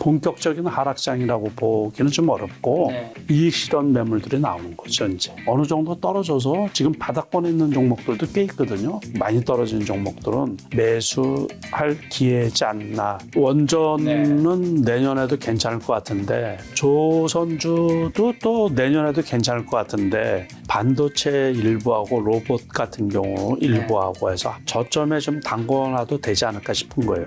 본격적인 하락장이라고 보기는 좀 어렵고 이익 실현 매물들이 나오는 거죠. 이제 어느 정도 떨어져서 지금 바닥권에 있는 종목들도 꽤 있거든요. 많이 떨어진 종목들은 매수할 기회지 않나. 원전은 내년에도 괜찮을 것 같은데 조선주도 또 내년에도 괜찮을 것 같은데 반도체 일부하고 로봇 같은 경우 일부하고 해서 저점에 좀 담궈놔도 되지 않을까 싶은 거예요.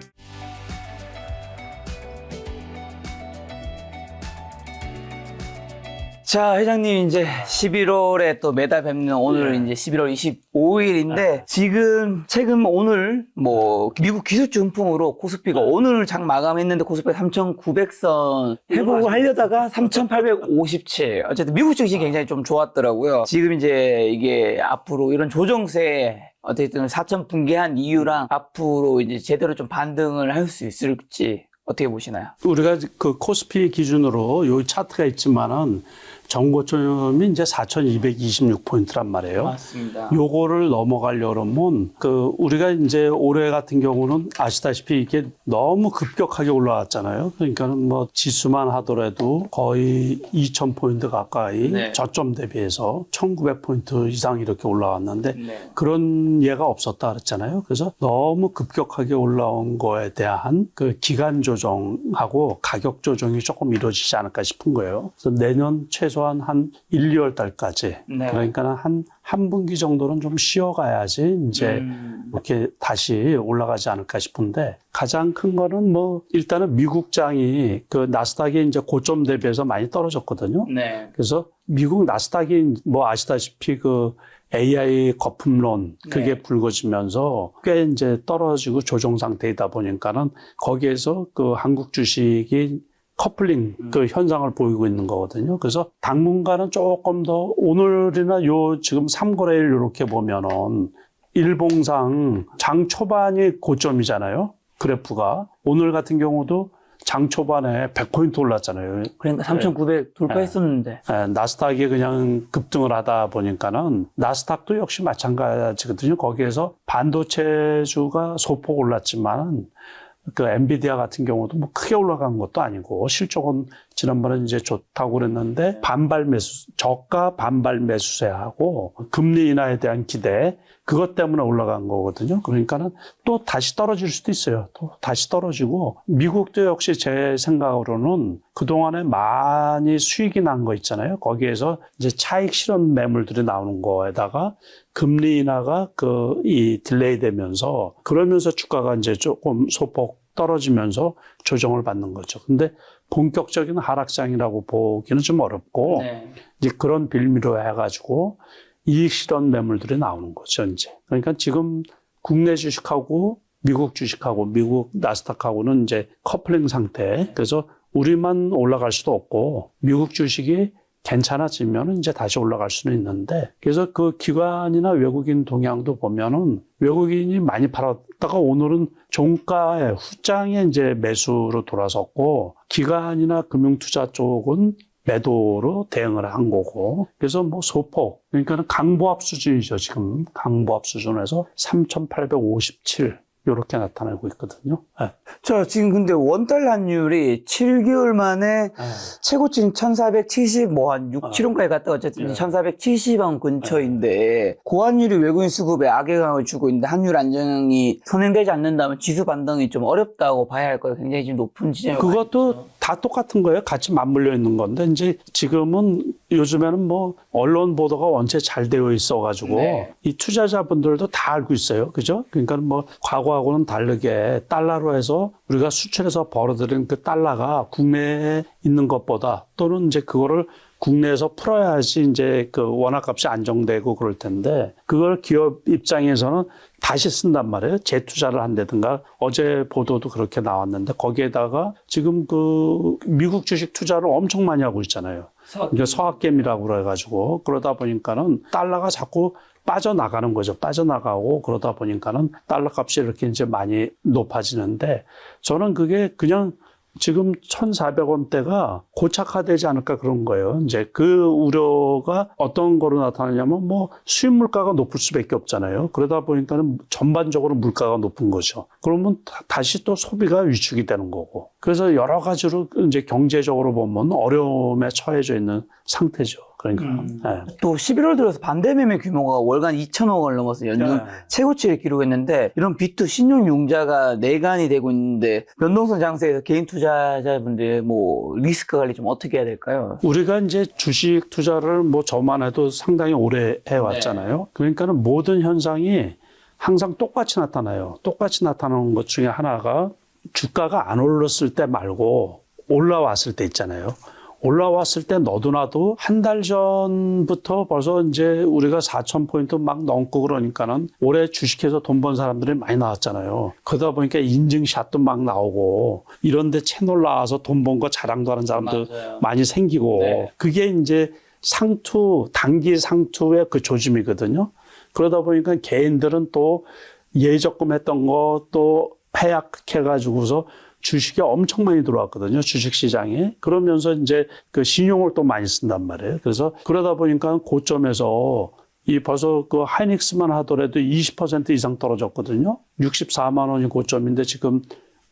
자, 회장님 이제 11월에 또 매달 뵙는 오늘 이제 11월 25일인데 지금 최근 오늘 뭐 미국 기술주 훈풍으로 코스피가 오늘 장 마감했는데 코스피가 3,900선 회복을 하려다가 3,857. 어쨌든 미국 증시 굉장히 좀 좋았더라고요. 지금 이제 이게 앞으로 이런 조정세 어쨌든 4천 붕괴한 이유랑 앞으로 이제 제대로 좀 반등을 할 수 있을지 어떻게 보시나요? 우리가 그 코스피 기준으로 요 차트가 있지만은 정고점이 이제 4,226포인트란 말이에요. 맞습니다. 요거를 넘어가려면 우리가 이제 올해 같은 경우는 아시다시피 이게 너무 급격하게 올라왔잖아요. 그러니까 뭐 지수만 하더라도 거의 2,000포인트 가까이 저점 대비해서 1,900포인트 이상 이렇게 올라왔는데 그런 예가 없었다 그랬잖아요. 그래서 너무 급격하게 올라온 거에 대한 그 기간 조정하고 가격 조정이 조금 이루어지지 않을까 싶은 거예요. 그래서 내년 최소한 한 1, 2월 달까지 그러니까 한 분기 정도는 좀 쉬어가야지 이제 이렇게 다시 올라가지 않을까 싶은데 가장 큰 거는 뭐 일단은 미국장이 그 나스닥이 이제 고점 대비해서 많이 떨어졌거든요. 그래서 미국 나스닥이 뭐 아시다시피 그 AI 거품론 그게 불거지면서 꽤 이제 떨어지고 조정 상태이다 보니까는 거기에서 그 한국 주식이 커플링 그 현상을 보이고 있는 거거든요. 그래서 당분간은 조금 더 오늘이나 요 지금 3거래일 이렇게 보면은 일봉상 장 초반이 고점이잖아요. 그래프가. 오늘 같은 경우도 장 초반에 100포인트 올랐잖아요. 그러니까 3,900 돌파했었는데. 나스닥이 그냥 급등을 하다 보니까는 나스닥도 역시 마찬가지거든요. 거기에서 반도체주가 소폭 올랐지만은 그 엔비디아 같은 경우도 뭐 크게 올라간 것도 아니고 실적은 지난번에 이제 좋다고 그랬는데 반발 매수, 저가 반발 매수세하고 금리 인하에 대한 기대 그것 때문에 올라간 거거든요. 그러니까는 또 다시 떨어질 수도 있어요. 또 다시 떨어지고 미국도 역시 제 생각으로는 그동안에 많이 수익이 난 거 있잖아요. 거기에서 이제 차익 실현 매물들이 나오는 거에다가 금리 인하가 이 딜레이 되면서 그러면서 주가가 이제 조금 소폭 떨어지면서 조정을 받는 거죠. 근데 본격적인 하락장이라고 보기는 좀 어렵고 이제 그런 빌미로 해가지고 이익 실현 매물들이 나오는 거죠, 이제. 그러니까 지금 국내 주식하고 미국 주식하고 미국 나스닥하고는 이제 커플링 상태. 그래서 우리만 올라갈 수도 없고 미국 주식이 괜찮아지면 이제 다시 올라갈 수는 있는데 그래서 그 기관이나 외국인 동향도 보면은 외국인이 많이 팔았다가 오늘은 종가에 후장에 이제 매수로 돌아섰고 기관이나 금융투자 쪽은 매도로 대응을 한 거고 그래서 뭐 소폭 그러니까 강보합 수준이죠. 지금 강보합 수준에서 3,857 이렇게 나타나고 있거든요. 자, 지금 근데 원달러 환율이 7개월 만에 최고치인 1470, 뭐 한 6, 7원까지 갔다가 어쨌든 1470원 근처인데 고환율이 외국인 수급에 악영향을 주고 있는데 환율 안정이 선행되지 않는다면 지수 반등이 좀 어렵다고 봐야 할 거예요. 굉장히 지금 높은 지점에 그것도 다 똑같은 거예요. 같이 맞물려 있는 건데 이제 지금은 요즘에는 뭐 언론 보도가 원체 잘 되어 있어가지고 이 투자자분들도 다 알고 있어요. 그죠? 그러니까 뭐 과거하고는 다르게 달러로 해서 우리가 수출해서 벌어들인 그 달러가 국내에 있는 것보다 또는 이제 그거를 국내에서 풀어야지 이제 그 원화값이 안정되고 그럴 텐데 그걸 기업 입장에서는 다시 쓴단 말이에요. 재투자를 한다든가 어제 보도도 그렇게 나왔는데 거기에다가 지금 그 미국 주식 투자를 엄청 많이 하고 있잖아요. 그러니까 서학개미라고 그래가지고 그러다 보니까는 달러가 자꾸 빠져나가는 거죠. 빠져나가고 그러다 보니까는 달러 값이 이렇게 이제 많이 높아지는데 저는 그게 그냥 지금 1,400원대가 고착화되지 않을까 그런 거예요. 이제 그 우려가 어떤 거로 나타나냐면 뭐 수입 물가가 높을 수밖에 없잖아요. 그러다 보니까는 전반적으로 물가가 높은 거죠. 그러면 다시 또 소비가 위축이 되는 거고. 그래서 여러 가지로 이제 경제적으로 보면 어려움에 처해져 있는 상태죠. 그러니까. 네. 또 11월 들어서 반대매매 규모가 월간 2천억 원을 넘어서 연중 네. 최고치를 기록했는데 이런 B2 신용융자가 내간이 되고 있는데 변동성 장세에서 개인 투자자분들 뭐 리스크 관리 좀 어떻게 해야 될까요? 우리가 이제 주식 투자를 뭐 저만 해도 상당히 오래 해왔잖아요. 그러니까는 모든 현상이 항상 똑같이 나타나요. 똑같이 나타나는 것 중에 하나가 주가가 안 올랐을 때 말고 올라왔을 때 있잖아요. 올라왔을 때 너도나도 한 달 전부터 벌써 이제 우리가 4,000포인트 막 넘고 그러니까는 올해 주식해서 돈 번 사람들이 많이 나왔잖아요. 그러다 보니까 인증샷도 막 나오고 이런데 채널 나와서 돈 번 거 자랑도 하는 사람도 맞아요. 많이 생기고 네. 그게 이제 단기 상투의 그 조짐이거든요. 그러다 보니까 개인들은 또 예적금 했던 거 또 해약해가지고서 주식이 엄청 많이 들어왔거든요. 주식시장에. 그러면서 이제 그 신용을 또 많이 쓴단 말이에요. 그래서 그러다 보니까 고점에서 이 벌써 그 하이닉스만 하더라도 20% 이상 떨어졌거든요. 64만 원이 고점인데 지금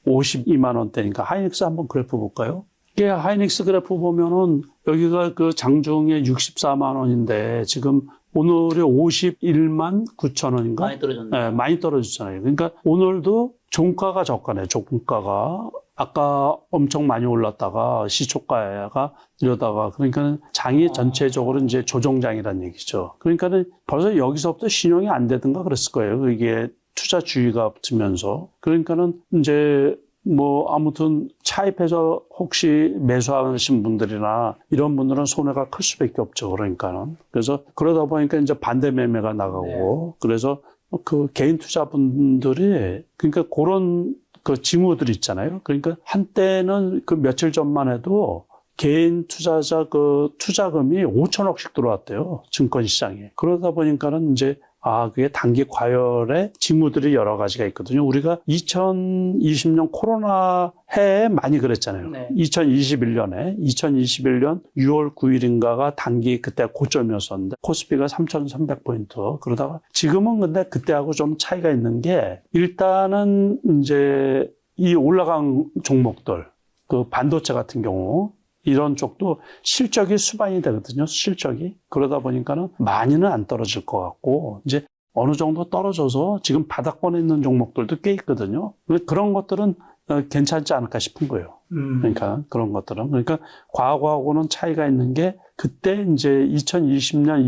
52만 원대니까 하이닉스 한번 그래프 볼까요? 이게 하이닉스 그래프 보면은 여기가 그 장중에 64만 원인데 지금 오늘이 51만 9천 원인가? 많이 떨어졌네요. 네, 많이 떨어졌잖아요. 그러니까 오늘도 종가가 저가네, 종가가. 아까 엄청 많이 올랐다가 시초가가 이러다가 그러니까 장이 전체적으로 이제 조정장이라는 얘기죠. 그러니까는 벌써 여기서부터 신용이 안 되든가 그랬을 거예요. 이게 투자 주의가 붙으면서. 그러니까는 이제 뭐 아무튼 차입해서 혹시 매수하신 분들이나 이런 분들은 손해가 클 수밖에 없죠. 그러니까는. 그래서 그러다 보니까 이제 반대 매매가 나가고 그래서 그 개인 투자분들이 그러니까 그런 그 징후들이 있잖아요. 그러니까 한때는 그 며칠 전만 해도 개인 투자자 그 투자금이 5천억씩 들어왔대요. 증권시장에. 그러다 보니까는 이제 그게 단기 과열의 징후들이 여러 가지가 있거든요. 우리가 2020년 코로나 해에 많이 그랬잖아요. 네. 2021년 6월 9일인가가 단기 그때 고점이었었는데 코스피가 3,300포인트. 그러다가 지금은 근데 그때하고 좀 차이가 있는 게 일단은 이제 이 올라간 종목들, 그 반도체 같은 경우 이런 쪽도 실적이 수반이 되거든요. 실적이. 그러다 보니까는 많이는 안 떨어질 것 같고 이제 어느 정도 떨어져서 지금 바닥권에 있는 종목들도 꽤 있거든요. 그런 것들은 괜찮지 않을까 싶은 거예요. 그러니까 그런 것들은. 그러니까 과거하고는 차이가 있는 게 그때 이제 2020년,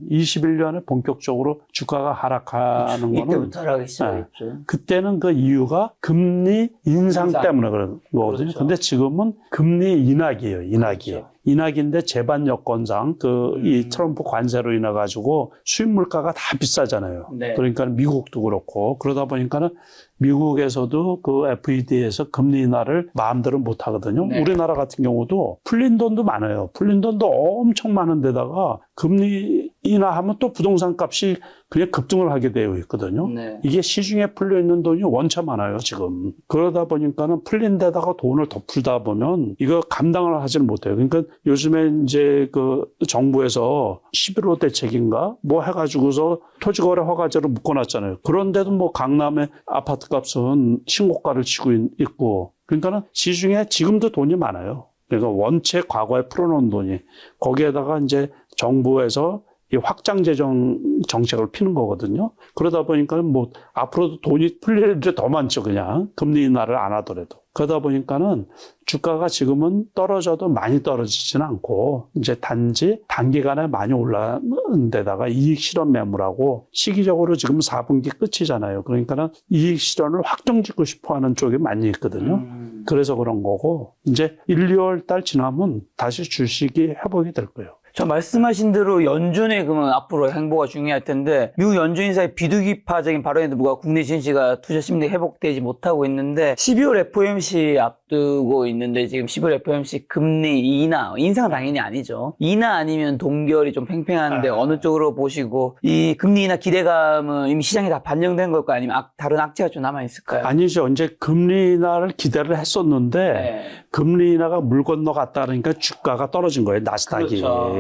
21년에 본격적으로 주가가 하락하는 거는 이때부터 하락이 시작했죠. 그때는 그 이유가 금리 인상 때문에 그런 거거든요. 그렇죠. 근데 지금은 금리 인하기예요. 인하기. 그렇죠. 인하기인데 재반 여건상 이 트럼프 관세로 인해 가지고 수입 물가가 다 비싸잖아요. 네. 그러니까 미국도 그렇고 그러다 보니까는 미국에서도 그 FED에서 금리 인하를 마음대로 못 하거든요. 네. 우리나라 같은 경우도 풀린 돈도 많아요. 풀린 돈도 엄청 많은 데다가 금리 인하하면 또 부동산 값이 그냥 급등을 하게 되어 있거든요. 네. 이게 시중에 풀려 있는 돈이 원체 많아요, 지금. 그러다 보니까는 풀린 데다가 돈을 더 풀다 보면 이거 감당을 하지는 못해요. 그러니까 요즘에 이제 그 정부에서 11호 대책인가 뭐 해가지고서 토지거래 허가제로 묶어놨잖아요. 그런데도 뭐 강남의 아파트 값은 신고가를 치고 있고 그러니까는 시중에 지금도 돈이 많아요. 그러니까 원체 과거에 풀어놓은 돈이 거기에다가 이제 정부에서 이 확장 재정 정책을 피는 거거든요. 그러다 보니까 뭐 앞으로도 돈이 풀릴 일이 더 많죠, 그냥. 금리 인하를 안 하더라도. 그러다 보니까는 주가가 지금은 떨어져도 많이 떨어지지는 않고 이제 단지 단기간에 많이 올라는 데다가 이익 실현 매물하고 시기적으로 지금 4분기 끝이잖아요. 그러니까는 이익 실현을 확정 짓고 싶어 하는 쪽이 많이 있거든요. 그래서 그런 거고 이제 1, 2월 달 지나면 다시 주식이 회복이 될 거예요. 저 말씀하신 대로 연준의 그러면 앞으로 행보가 중요할 텐데 미국 연준 인사의 비둘기파적인 발언에도 불구하고 국내 증시가 투자 심리 회복되지 못하고 있는데 12월 FOMC 앞두고 있는데 지금 12월 FOMC 금리 인상 당연히 아니죠. 인하 아니면 동결이 좀 팽팽한데 어느 쪽으로 보시고 이 금리 인하 기대감은 이미 시장에 다 반영된 걸까요? 아니면 다른 악재가 좀 남아 있을까요? 아니죠. 이제 금리 인하를 기대를 했었는데 네. 금리 인하가 물 건너갔다 그러니까 주가가 떨어진 거예요. 나스닥이. 그렇죠.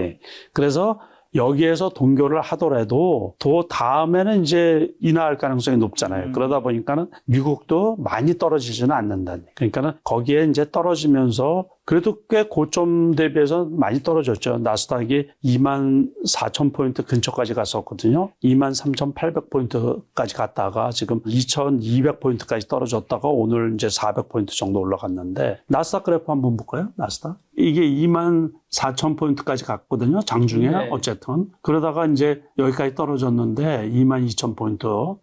그래서 여기에서 동결을 하더라도 또 다음에는 이제 인하할 가능성이 높잖아요. 그러다 보니까는 미국도 많이 떨어지지는 않는다니. 그러니까는 거기에 이제 떨어지면서 그래도 꽤 고점 대비해서 많이 떨어졌죠. 나스닥이 24,000포인트 근처까지 갔었거든요. 23,800포인트까지 갔다가 지금 2,200포인트까지 떨어졌다가 오늘 이제 400포인트 정도 올라갔는데 나스닥 그래프 한번 볼까요? 나스닥. 이게 24,000포인트까지 갔거든요. 장중에 네. 어쨌든. 그러다가 이제 여기까지 떨어졌는데 22,000포인트.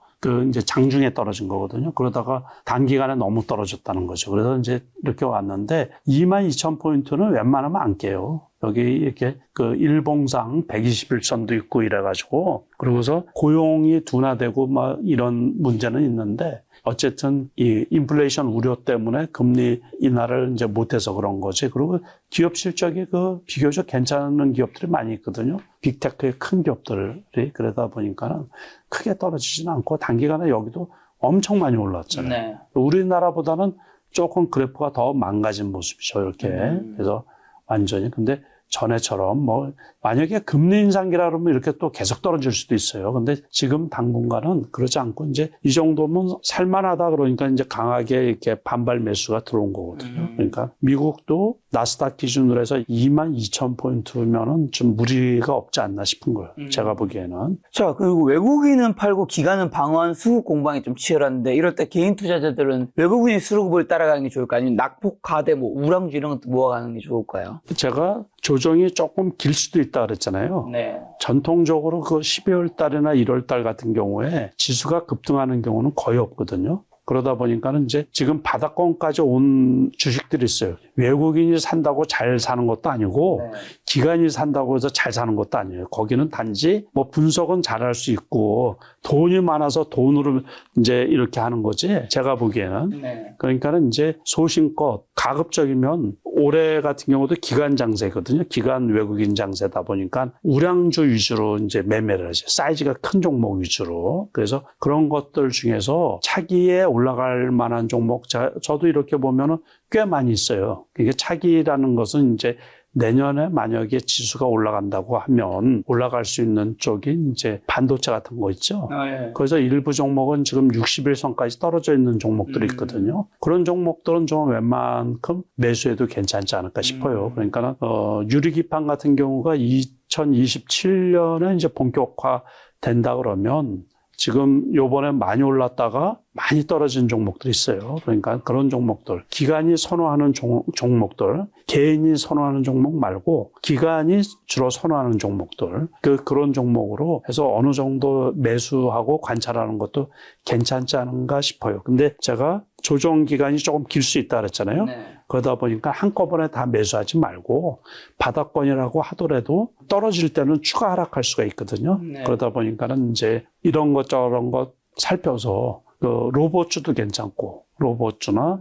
이제 장중에 떨어진 거거든요. 그러다가 단기간에 너무 떨어졌다는 거죠. 그래서 이제 이렇게 왔는데 22,000포인트는 웬만하면 안 깨요. 여기 이렇게 일봉상 121선도 있고 이래가지고 그러고서 고용이 둔화되고 막 이런 문제는 있는데 어쨌든 이 인플레이션 우려 때문에 금리 인하를 이제 못해서 그런 거지. 그리고 기업 실적이 비교적 괜찮은 기업들이 많이 있거든요. 빅테크의 큰 기업들이 그러다 보니까는 크게 떨어지지는 않고 단기간에 여기도 엄청 많이 올랐잖아요. 네. 우리나라보다는 조금 그래프가 더 망가진 모습이죠. 이렇게. 그래서 완전히. 근데 전에처럼 만약에 금리 인상기라 그러면 이렇게 또 계속 떨어질 수도 있어요. 근데 지금 당분간은 그러지 않고 이제 이 정도면 살만하다 그러니까 이제 강하게 이렇게 반발 매수가 들어온 거거든요. 그러니까 미국도 나스닥 기준으로 해서 22,000포인트면은 좀 무리가 없지 않나 싶은 거예요. 제가 보기에는. 자, 그리고 외국인은 팔고 기관은 방어한 수급 공방이 좀 치열한데 이럴 때 개인 투자자들은 외국인이 수급을 따라가는 게 좋을까요? 아니면 낙폭 가대 우량주 이런 것도 모아가는 게 좋을까요? 제가 조정이 조금 길 수도 있다 그랬잖아요. 네. 전통적으로 12월 달이나 1월 달 같은 경우에 지수가 급등하는 경우는 거의 없거든요. 그러다 보니까는 이제 지금 바닥권까지 온 주식들이 있어요. 외국인이 산다고 잘 사는 것도 아니고 네. 기관이 산다고 해서 잘 사는 것도 아니에요. 거기는 단지 분석은 잘할 수 있고 돈이 많아서 돈으로 이제 이렇게 하는 거지. 제가 보기에는. 네. 그러니까는 이제 소신껏 가급적이면 올해 같은 경우도 기관 장세거든요. 기관 외국인 장세다 보니까 우량주 위주로 이제 매매를 하죠. 사이즈가 큰 종목 위주로. 그래서 그런 것들 중에서 차기에 올라갈 만한 종목, 저도 이렇게 보면은 꽤 많이 있어요. 이게 차기라는 것은 이제 내년에 만약에 지수가 올라간다고 하면 올라갈 수 있는 쪽이 이제 반도체 같은 거 있죠. 네. 그래서 일부 종목은 지금 60일선까지 떨어져 있는 종목들이 있거든요. 그런 종목들은 좀 웬만큼 매수해도 괜찮지 않을까 싶어요. 그러니까 유리기판 같은 경우가 2027년에 이제 본격화 된다 그러면 지금 요번에 많이 올랐다가 많이 떨어진 종목들이 있어요. 그러니까 그런 종목들, 기관이 선호하는 종목들, 개인이 선호하는 종목 말고 기관이 주로 선호하는 종목들, 그런 종목으로 해서 어느 정도 매수하고 관찰하는 것도 괜찮지 않은가 싶어요. 근데 제가 조정 기간이 조금 길 수 있다 그랬잖아요. 네. 그러다 보니까 한꺼번에 다 매수하지 말고 바닥권이라고 하더라도 떨어질 때는 추가 하락할 수가 있거든요. 네. 그러다 보니까는 이제 이런 것 저런 것 살펴서 로봇주도 괜찮고 로봇주나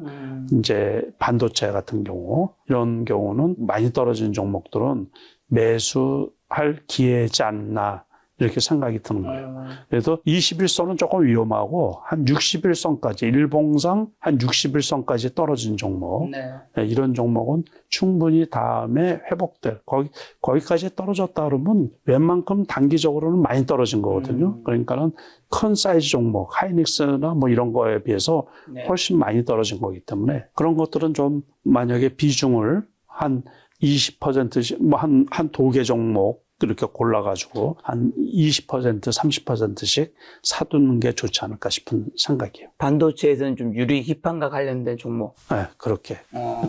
이제 반도체 같은 경우 이런 경우는 많이 떨어진 종목들은 매수할 기회지 않나 이렇게 생각이 드는 거예요. 그래서 21선은 조금 위험하고 한 60일선까지 일봉상 한 60일선까지 떨어진 종목 네. 이런 종목은 충분히 다음에 회복될 거기까지 떨어졌다 그러면 웬만큼 단기적으로는 많이 떨어진 거거든요. 그러니까는 큰 사이즈 종목 하이닉스나 이런 거에 비해서 네. 훨씬 많이 떨어진 거기 때문에 그런 것들은 좀 만약에 비중을 한 20%씩 한 두 개 종목 이렇게 골라가지고 한 20%, 30%씩 사두는 게 좋지 않을까 싶은 생각이에요. 반도체에서는 좀 유리기판과 관련된 종목. 네, 그렇게.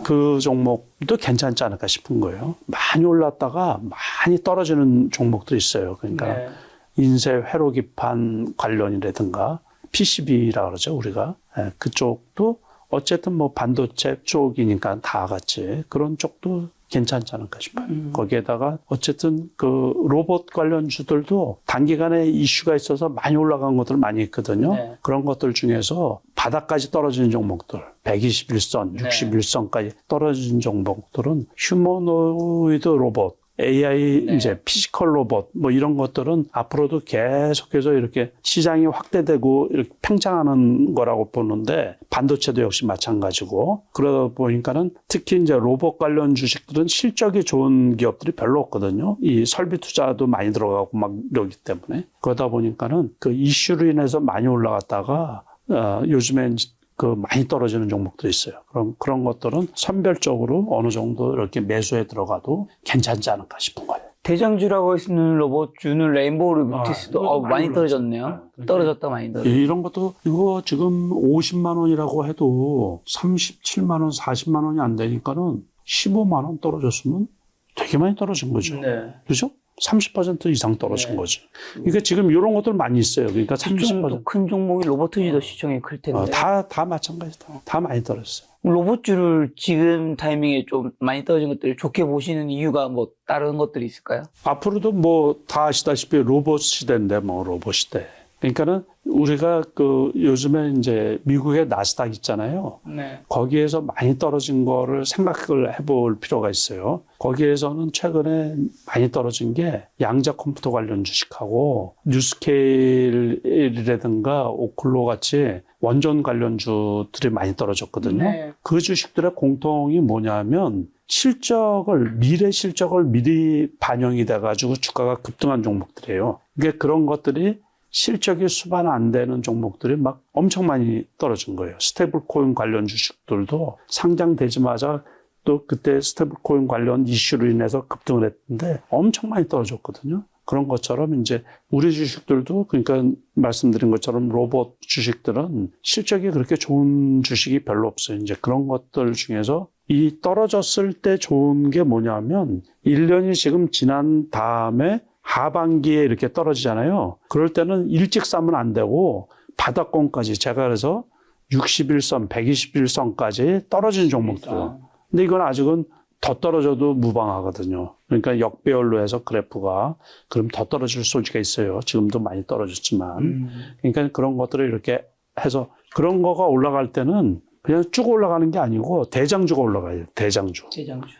그 종목도 괜찮지 않을까 싶은 거예요. 많이 올랐다가 많이 떨어지는 종목들이 있어요. 그러니까 네. 인쇄 회로기판 관련이라든가 PCB라 그러죠, 우리가. 그쪽도 어쨌든 반도체 쪽이니까 다 같이 그런 쪽도 괜찮지 않을까 싶어요. 거기에다가 어쨌든 그 로봇 관련주들도 단기간에 이슈가 있어서 많이 올라간 것들 많이 있거든요. 네. 그런 것들 중에서 바닥까지 떨어지는 종목들, 121선, 61선까지 떨어진 종목들은 휴머노이드 로봇, AI 네. 이제 피지컬 로봇 뭐 이런 것들은 앞으로도 계속해서 이렇게 시장이 확대되고 이렇게 팽창하는 거라고 보는데 반도체도 역시 마찬가지고 그러다 보니까는 특히 이제 로봇 관련 주식들은 실적이 좋은 기업들이 별로 없거든요. 이 설비 투자도 많이 들어가고 막 이러기 때문에 그러다 보니까는 그 이슈로 인해서 많이 올라갔다가 요즘엔 그 많이 떨어지는 종목도 있어요. 그런 것들은 선별적으로 어느 정도 이렇게 매수에 들어가도 괜찮지 않을까 싶은 거예요. 대장주라고 할 수 있는 로봇주는 레인보우 로보틱스도 이것도 많이 떨어졌네요. 네. 떨어졌다 많이 떨어졌다. 이런 것도 이거 지금 50만 원이라고 해도 37만 원, 40만 원이 안 되니까는 15만 원 떨어졌으면 되게 많이 떨어진 거죠. 네. 그죠? 30% 이상 떨어진 네. 거죠. 그러니까 지금 이런 것들 많이 있어요. 그러니까 30%. 큰 종목이 로봇주도 시총이 클 텐데. 다 마찬가지다. 다 많이 떨어졌어요. 로봇주를 지금 타이밍에 좀 많이 떨어진 것들을 좋게 보시는 이유가 뭐 다른 것들이 있을까요? 앞으로도 뭐 다 아시다시피 로봇 시대인데 뭐 로봇 시대. 그러니까는 우리가 그 요즘에 이제 미국의 나스닥 있잖아요. 네. 거기에서 많이 떨어진 거를 생각을 해볼 필요가 있어요. 거기에서는 최근에 많이 떨어진 게 양자 컴퓨터 관련 주식하고 뉴스케일이라든가 오클로 같이 원전 관련주들이 많이 떨어졌거든요. 네. 그 주식들의 공통이 뭐냐면 미래 실적을 미리 반영이 돼가지고 주가가 급등한 종목들이에요. 이게 그런 것들이 실적이 수반 안 되는 종목들이 막 엄청 많이 떨어진 거예요. 스테이블 코인 관련 주식들도 상장되자마자 또 그때 스테이블 코인 관련 이슈로 인해서 급등을 했는데 엄청 많이 떨어졌거든요. 그런 것처럼 이제 우리 주식들도 그러니까 말씀드린 것처럼 로봇 주식들은 실적이 그렇게 좋은 주식이 별로 없어요. 이제 그런 것들 중에서 이 떨어졌을 때 좋은 게 뭐냐면 1년이 지금 지난 다음에 하반기에 이렇게 떨어지잖아요. 그럴 때는 일찍 싸면 안 되고 바닥권까지 제가 그래서 61선, 121선까지 떨어진 종목들이에요. 근데 이건 아직은 더 떨어져도 무방하거든요. 그러니까 역배열로 해서 그래프가 그럼 더 떨어질 소지가 있어요. 지금도 많이 떨어졌지만. 그러니까 그런 것들을 이렇게 해서 그런 거가 올라갈 때는 그냥 쭉 올라가는 게 아니고 대장주가 올라가야 돼요. 대장주.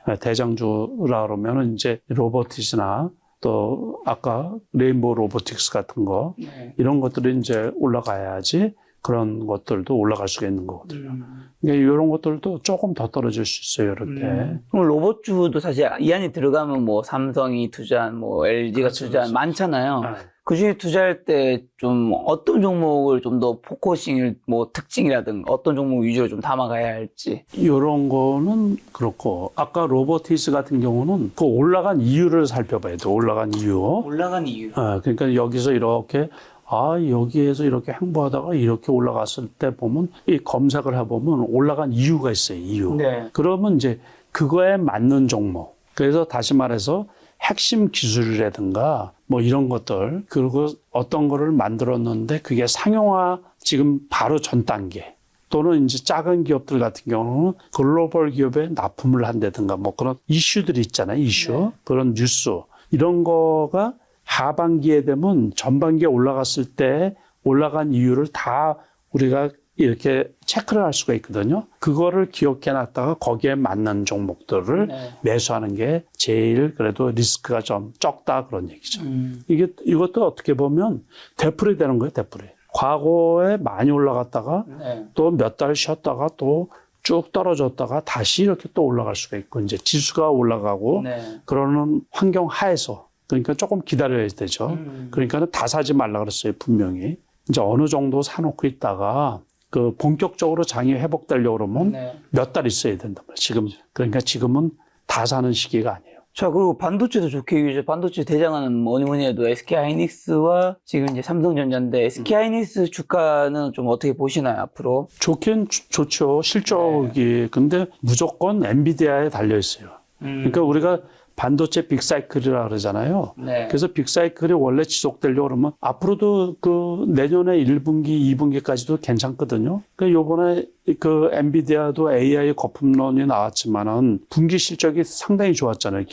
네, 대장주라 그러면은 이제 로보틱스나 또 아까 레인보우 로보틱스 같은 거 이런 것들이 이제 올라가야지 그런 것들도 올라갈 수가 있는 거거든요. 그러니까 이런 것들도 조금 더 떨어질 수 있어요. 이렇게. 그럼 로봇주도 사실 이 안에 들어가면 뭐 삼성이 투자한 뭐 LG가 그렇죠, 투자한 그렇죠. 많잖아요. 네. 그 중에 투자할 때 좀 어떤 종목을 좀 더 포커싱을 뭐 특징이라든가 어떤 종목 위주로 좀 담아가야 할지. 이런 거는 그렇고 아까 로보티스 같은 경우는 그 올라간 이유를 살펴봐야 돼. 올라간 이유. 올라간 이유. 그러니까 여기서 이렇게 여기에서 이렇게 행보하다가 이렇게 올라갔을 때 보면 이 검색을 해보면 올라간 이유가 있어요. 이유. 네. 그러면 이제 그거에 맞는 종목. 그래서 다시 말해서 핵심 기술이라든가 뭐 이런 것들 그리고 어떤 거를 만들었는데 그게 상용화 지금 바로 전 단계 또는 이제 작은 기업들 같은 경우는 글로벌 기업에 납품을 한다든가 뭐 그런 이슈들이 있잖아요. 이슈. 네. 그런 뉴스. 이런 거가 하반기에 되면 전반기에 올라갔을 때 올라간 이유를 다 우리가 이렇게 체크를 할 수가 있거든요. 그거를 기억해 놨다가 거기에 맞는 종목들을 네. 매수하는 게 제일 그래도 리스크가 좀 적다 그런 얘기죠. 이것도 어떻게 보면 되풀이 되는 거예요, 되풀이. 과거에 많이 올라갔다가 네. 또 몇 달 쉬었다가 또 쭉 떨어졌다가 다시 이렇게 또 올라갈 수가 있고 이제 지수가 올라가고 네. 그러는 환경 하에서 그러니까 조금 기다려야 되죠. 그러니까 다 사지 말라 그랬어요, 분명히. 이제 어느 정도 사놓고 있다가 그 본격적으로 장이 회복되려고 그러면 네. 몇 달 있어야 된단 말이에요. 지금. 그러니까 지금은 다 사는 시기가 아니에요. 자, 그리고 반도체도 좋게 얘기해줘. 반도체 대장은 뭐니 해도 SK하이닉스와 지금 이제 삼성전자인데 SK하이닉스 주가는 좀 어떻게 보시나요, 앞으로? 좋긴 좋죠. 실적이. 근데 무조건 엔비디아에 달려 있어요. 그러니까 우리가 반도체 빅사이클이라 그러잖아요. 네. 그래서 빅사이클이 원래 지속되려고 그러면 앞으로도 그 내년에 1분기, 2분기까지도 괜찮거든요. 그 요번에 그 엔비디아도 AI 거품론이 나왔지만은 분기 실적이 상당히 좋았잖아요.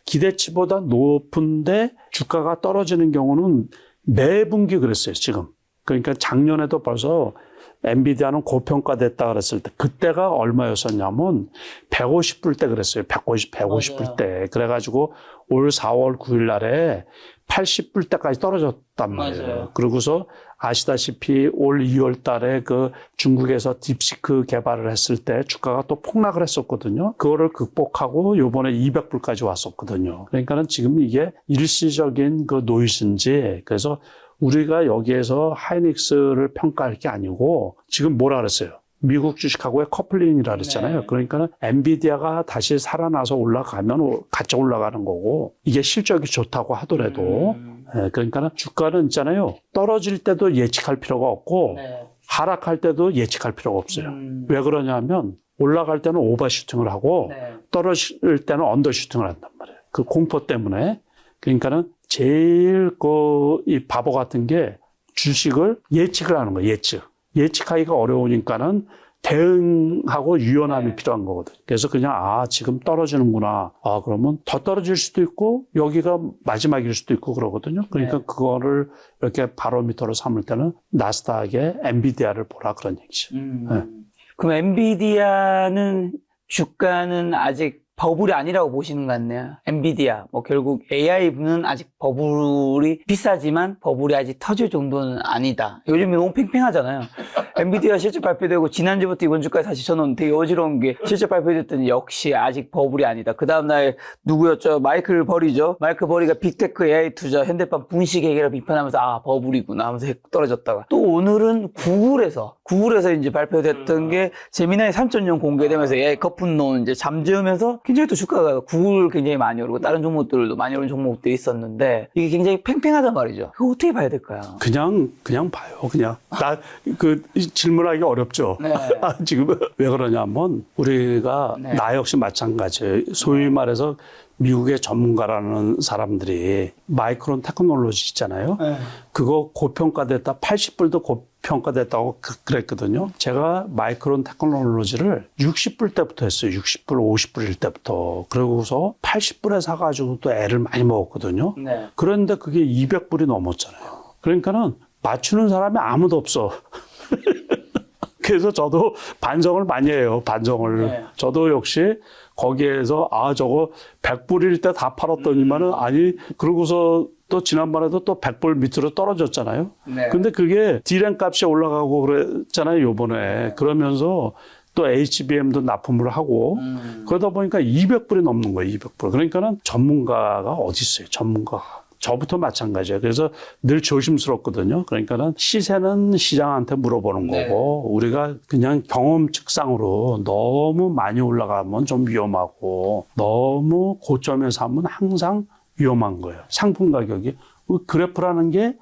기대치보다 높은데 주가가 떨어지는 경우는 매 분기 그랬어요, 지금. 그러니까 작년에도 벌써 엔비디아는 고평가됐다 그랬을 때 그때가 얼마였었냐면 150불 때 그랬어요. 150불 때. 그래가지고 올 4월 9일 날에 80불 때까지 떨어졌단 말이에요. 맞아요. 그러고서 아시다시피 올 2월 달에 그 중국에서 딥시크 개발을 했을 때 주가가 또 폭락을 했었거든요. 그거를 극복하고 요번에 200불까지 왔었거든요. 그러니까는 지금 이게 일시적인 그 노이즈인지 그래서 우리가 여기에서 하이닉스를 평가할 게 아니고 지금 뭐라 그랬어요? 미국 주식하고의 커플링이라 그랬잖아요. 네. 그러니까 엔비디아가 다시 살아나서 올라가면 같이 올라가는 거고 이게 실적이 좋다고 하더라도 그러니까 주가는 있잖아요. 떨어질 때도 예측할 필요가 없고 네. 하락할 때도 예측할 필요가 없어요. 왜 그러냐면 올라갈 때는 오버슈팅을 하고 네. 떨어질 때는 언더슈팅을 한단 말이에요. 그 공포 때문에. 그러니까는 제일 이 바보 같은 게 주식을 예측을 하는 거예요. 예측하기가 어려우니까는 대응하고 유연함이 네. 필요한 거거든요. 그래서 그냥 지금 떨어지는구나. 그러면 더 떨어질 수도 있고 여기가 마지막일 수도 있고 그러거든요. 그러니까 네. 그거를 이렇게 바로미터로 삼을 때는 나스닥의 엔비디아를 보라 그런 얘기죠. 네. 그럼 엔비디아는 주가는 아직 버블이 아니라고 보시는 것 같네요. 엔비디아, 결국 AI는 아직 버블이 비싸지만 버블이 아직 터질 정도는 아니다. 요즘에 너무 팽팽하잖아요. 엔비디아 실적 발표되고 지난주부터 이번 주까지 사실 저는 되게 어지러운 게 실적 발표됐더니 역시 아직 버블이 아니다. 그 다음날 누구였죠? 마이클 버리죠. 마이클 버리가 빅테크 AI 투자 현대판 분식 회계를 비판하면서 버블이구나 하면서 떨어졌다가 또 오늘은 구글에서 이제 발표됐던 게 제미나이 3.0 공개되면서 AI 거품론 이제 잠재우면서 굉장히 또 주가가 구글 굉장히 많이 오르고 다른 종목들도 많이 오른 종목들이 있었는데 이게 굉장히 팽팽하단 말이죠. 그거 어떻게 봐야 될까요? 그냥 봐요. 그냥 질문하기 어렵죠. 네. 지금 왜 그러냐면 우리가 네. 나 역시 마찬가지예요. 소위 말해서 미국의 전문가라는 사람들이 마이크론 테크놀로지 있잖아요. 네. 그거 고평가됐다 80불도 고평가됐다고 그랬거든요. 제가 마이크론 테크놀로지를 60불 때부터 했어요. 60불, 50불일 때부터. 그러고서 80불에 사가지고 또 애를 많이 먹었거든요. 네. 그런데 그게 200불이 넘었잖아요. 그러니까는 맞추는 사람이 아무도 없어. 그래서 저도 반성을 많이 해요. 반성을. 네. 저도 역시 거기에서 저거 100불일 때 다 팔았더니만은 아니 그러고서 또 지난번에도 또 100불 밑으로 떨어졌잖아요. 네. 근데 그게 디램 값이 올라가고 그랬잖아요. 요번에. 그러면서 또 HBM도 납품을 하고 그러다 보니까 200불이 넘는 거예요. 200불. 그러니까는 전문가가 어디 있어요. 전문가가. 저부터 마찬가지예요. 그래서 늘 조심스럽거든요. 그러니까는 시세는 시장한테 물어보는 거고 우리가 그냥 경험칙상으로 너무 많이 올라가면 좀 위험하고 너무 고점에서 하면 항상 위험한 거예요. 상품 가격이. 그래프라는 게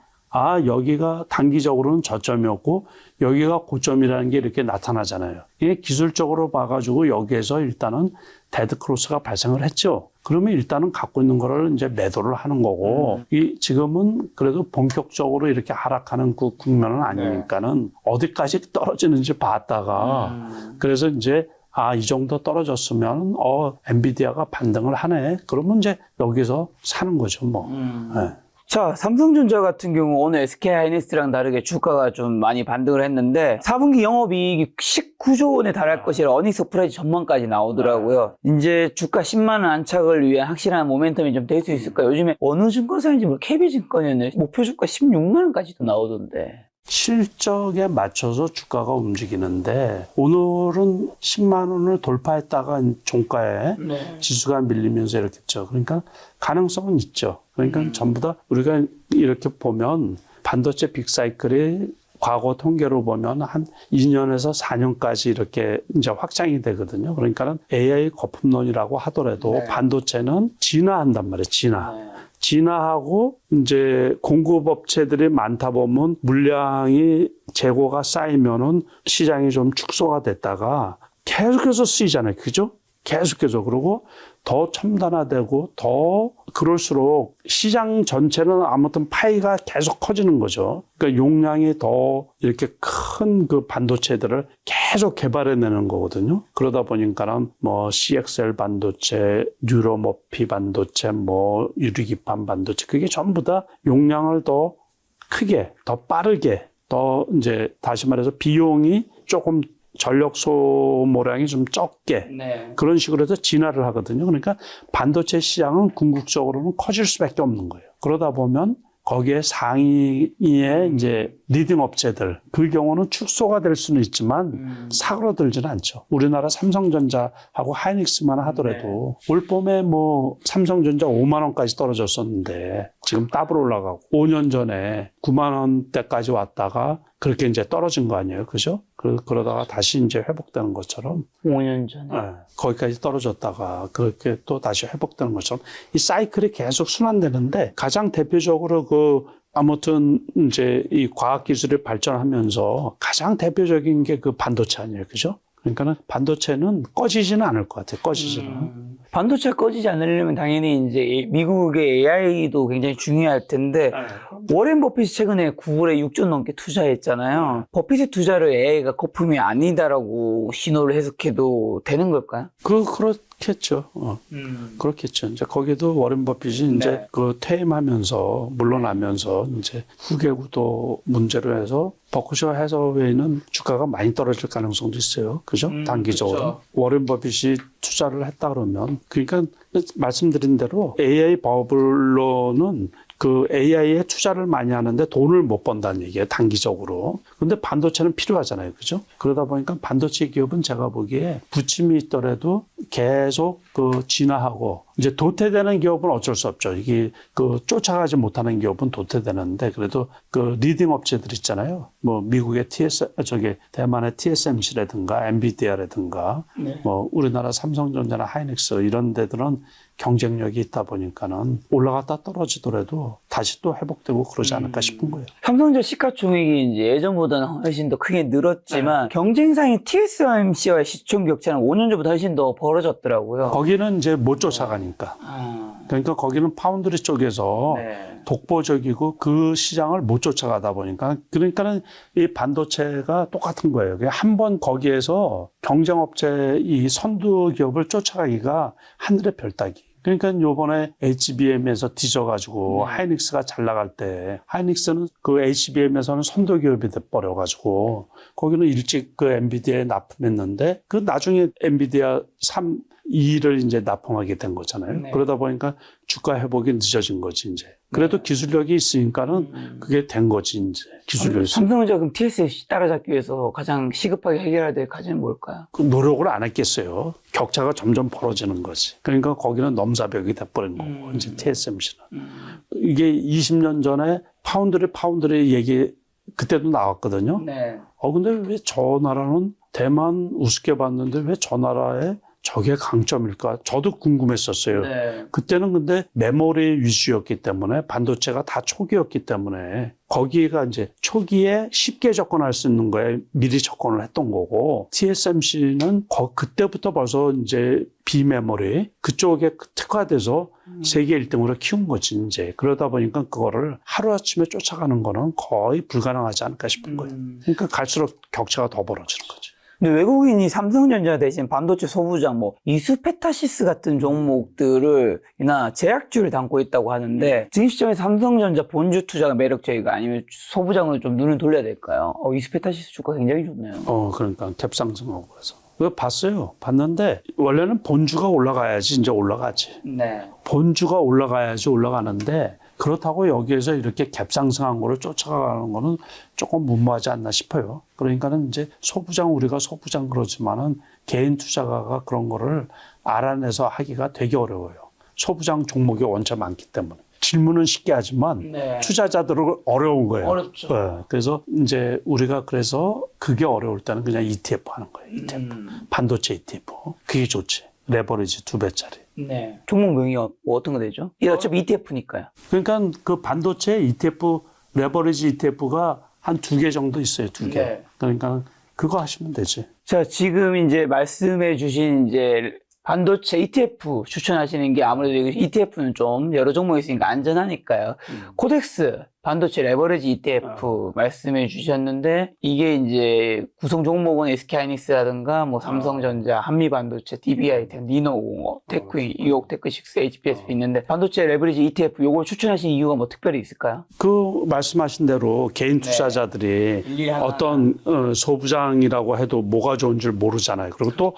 여기가 단기적으로는 저점이었고 여기가 고점이라는 게 이렇게 나타나잖아요. 이게 기술적으로 봐가지고 여기에서 일단은 데드 크로스가 발생을 했죠. 그러면 일단은 갖고 있는 거를 이제 매도를 하는 거고 지금은 그래도 본격적으로 이렇게 하락하는 그 국면은 아니니까는 어디까지 떨어지는지 봤다가 그래서 이제 이 정도 떨어졌으면 엔비디아가 반등을 하네. 그러면 이제 여기서 사는 거죠, 뭐. 네. 자, 삼성전자 같은 경우 오늘 SK하이닉스랑 다르게 주가가 좀 많이 반등을 했는데 4분기 영업이익이 19조 원에 달할 것이라 어닝 서프라이즈 전망까지 나오더라고요. 이제 주가 10만 원 안착을 위한 확실한 모멘텀이 좀 될 수 있을까요? 요즘에 어느 증권사인지 KB증권이었네. 목표 주가 16만 원까지도 나오던데. 실적에 맞춰서 주가가 움직이는데 오늘은 10만 원을 돌파했다가 종가에 지수가 밀리면서 이렇게 했죠. 그러니까 가능성은 있죠. 그러니까 전부 다 우리가 이렇게 보면 반도체 빅사이클이 과거 통계로 보면 한 2년에서 4년까지 이렇게 이제 확장이 되거든요. 그러니까는 AI 거품론이라고 하더라도 반도체는 진화한단 말이에요. 진화하고 이제 공급업체들이 많다 보면 물량이 재고가 쌓이면은 시장이 좀 축소가 됐다가 계속해서 쓰이잖아요. 그죠? 계속해서. 그러고 더 첨단화되고 더 그럴수록 시장 전체는 아무튼 파이가 계속 커지는 거죠. 그러니까 용량이 더 이렇게 큰 그 반도체들을 계속 개발해내는 거거든요. 그러다 보니까는 뭐 CXL 반도체, 뉴로모피 반도체, 뭐 유리기판 반도체, 그게 전부 다 용량을 더 크게, 더 빠르게, 더 이제 다시 말해서 비용이 조금 전력 소모량이 좀 적게 네. 그런 식으로 해서 진화를 하거든요. 그러니까 반도체 시장은 궁극적으로는 커질 수밖에 없는 거예요. 그러다 보면 거기에 상위의 이제 리딩 업체들, 그 경우는 축소가 될 수는 있지만 사그러들지는 않죠. 우리나라 삼성전자하고 하이닉스만 하더라도 올 봄에 뭐 삼성전자 5만 원까지 떨어졌었는데 지금 더블 올라가고 5년 전에 9만 원대까지 왔다가 그렇게 이제 떨어진 거 아니에요. 그죠? 그러다가 다시 이제 회복되는 것처럼 5년 전에. 거기까지 떨어졌다가 그렇게 또 다시 회복되는 것처럼 이 사이클이 계속 순환되는데 가장 대표적으로 아무튼 이제 이 과학 기술이 발전하면서 가장 대표적인 게 그 반도체 아니에요. 그죠? 그러니까는 반도체는 꺼지지는 않을 것 같아요. 꺼지지는. 반도체가 꺼지지 않으려면 당연히 이제 미국의 AI도 굉장히 중요할 텐데 워렌 버핏이 최근에 구글에 6조 넘게 투자했잖아요. 버핏의 투자를 AI가 거품이 아니다라고 신호를 해석해도 되는 걸까요? 그렇겠죠. 그렇겠죠. 이제 거기도 워렌 버핏이 이제 그 퇴임하면서 물러나면서 이제 후계 구도 문제로 해서 버크셔 해서웨이는 주가가 많이 떨어질 가능성도 있어요. 그죠? 단기적으로. 그렇죠. 워렌 버핏이 투자를 했다 그러면 그러니까 말씀드린 대로 AI 버블로는 그 AI에 투자를 많이 하는데 돈을 못 번다는 얘기예요. 단기적으로. 그런데 반도체는 필요하잖아요. 그죠? 그러다 보니까 반도체 기업은 제가 보기에 부침이 있더라도 계속 진화하고 이제 도태되는 기업은 어쩔 수 없죠. 이게 쫓아가지 못하는 기업은 도태되는데 그래도 리딩 업체들 있잖아요. 뭐 미국의 대만의 TSMC라든가 엔비디아라든가 뭐 우리나라 삼성전자나 하이닉스 이런 데들은 경쟁력이 있다 보니까는 올라갔다 떨어지더라도 다시 또 회복되고 그러지 않을까 싶은 거예요. 삼성전자 시가총액이 이제 예전보다는 훨씬 더 크게 늘었지만 경쟁사인 TSMC와의 시총 격차는 5년 전보다 훨씬 더 벌어졌더라고요. 거기는 이제 못 쫓아가니까. 그러니까 거기는 파운드리 쪽에서 독보적이고 그 시장을 못 쫓아가다 보니까 그러니까는 이 반도체가 똑같은 거예요. 한 번 거기에서 경쟁업체 이 선두 기업을 쫓아가기가 하늘의 별 따기. 그러니까 요번에 HBM에서 뒤져가지고 하이닉스가 잘 나갈 때 하이닉스는 그 HBM에서는 선도 기업이 돼버려가지고 거기는 일찍 그 엔비디아에 납품했는데 그 나중에 엔비디아 2를 이제 납품하게 된 거잖아요. 그러다 보니까 주가 회복이 늦어진 거지 이제. 그래도 기술력이 있으니까는 그게 된 거지 이제. 기술력이. 삼성전자 그럼 TSMC 따라잡기 위해서 가장 시급하게 해결해야 될 과제는 뭘까요? 그 노력을 안 했겠어요. 격차가 점점 벌어지는 거지. 그러니까 거기는 넘사벽이 돼버린 거고 이제 TSMC는. 이게 20년 전에 파운드리 얘기 그때도 나왔거든요. 근데 왜 저 나라는 대만 우습게 봤는데 왜 저 나라에 저게 강점일까? 저도 궁금했었어요. 그때는 근데 메모리 위주였기 때문에 반도체가 다 초기였기 때문에 거기가 이제 초기에 쉽게 접근할 수 있는 거에 미리 접근을 했던 거고 TSMC는 그때부터 벌써 이제 비메모리 그쪽에 특화돼서 세계 1등으로 키운 거지 이제. 그러다 보니까 그거를 하루아침에 쫓아가는 거는 거의 불가능하지 않을까 싶은 거예요. 그러니까 갈수록 격차가 더 벌어지는 거지. 근데 외국인이 삼성전자 대신 반도체 소부장 이수페타시스 같은 종목들을이나 제약주를 담고 있다고 하는데 지금 시점에서 삼성전자 본주 투자가 매력적이가 아니면 소부장으로 좀 눈을 돌려야 될까요? 이수페타시스 주가 굉장히 좋네요. 그러니까 갭상승하고 그래서. 그거 봤어요. 봤는데 원래는 본주가 올라가야지 이제 올라가지. 본주가 올라가야지 올라가는데 그렇다고 여기에서 이렇게 갭상승한 거를 쫓아가는 거는 조금 무모하지 않나 싶어요. 그러니까는 이제 우리가 소부장 그러지만은 개인 투자가가 그런 거를 알아내서 하기가 되게 어려워요. 소부장 종목이 원체 많기 때문에. 질문은 쉽게 하지만 투자자들은 어려운 거예요. 어렵죠. 그래서 이제 우리가 그래서 그게 어려울 때는 그냥 ETF 하는 거예요. ETF. 반도체 ETF. 그게 좋지. 레버리지 2배짜리. 종목명이 어떤 거 되죠? 어차피 ETF니까요. 그러니까 그 반도체 ETF, 레버리지 ETF가 한 2개 정도 있어요. 2개. 그러니까 그거 하시면 되지. 자, 지금 이제 말씀해 주신 이제 반도체 ETF 추천하시는 게 아무래도 ETF는 좀 여러 종목이 있으니까 안전하니까요. 코덱스 반도체 레버리지 ETF 말씀해 주셨는데 이게 이제 구성 종목은 SK하이닉스라든가 뭐 삼성전자, 한미반도체, DB하이텍, 니노공업, 테크인, 이옥테크식스, HPSP 있는데 반도체 레버리지 ETF 요걸 추천하신 이유가 뭐 특별히 있을까요? 그 말씀하신 대로 개인 투자자들이 일일이 하나 어떤 소부장이라고 해도 뭐가 좋은 줄 모르잖아요. 그리고 또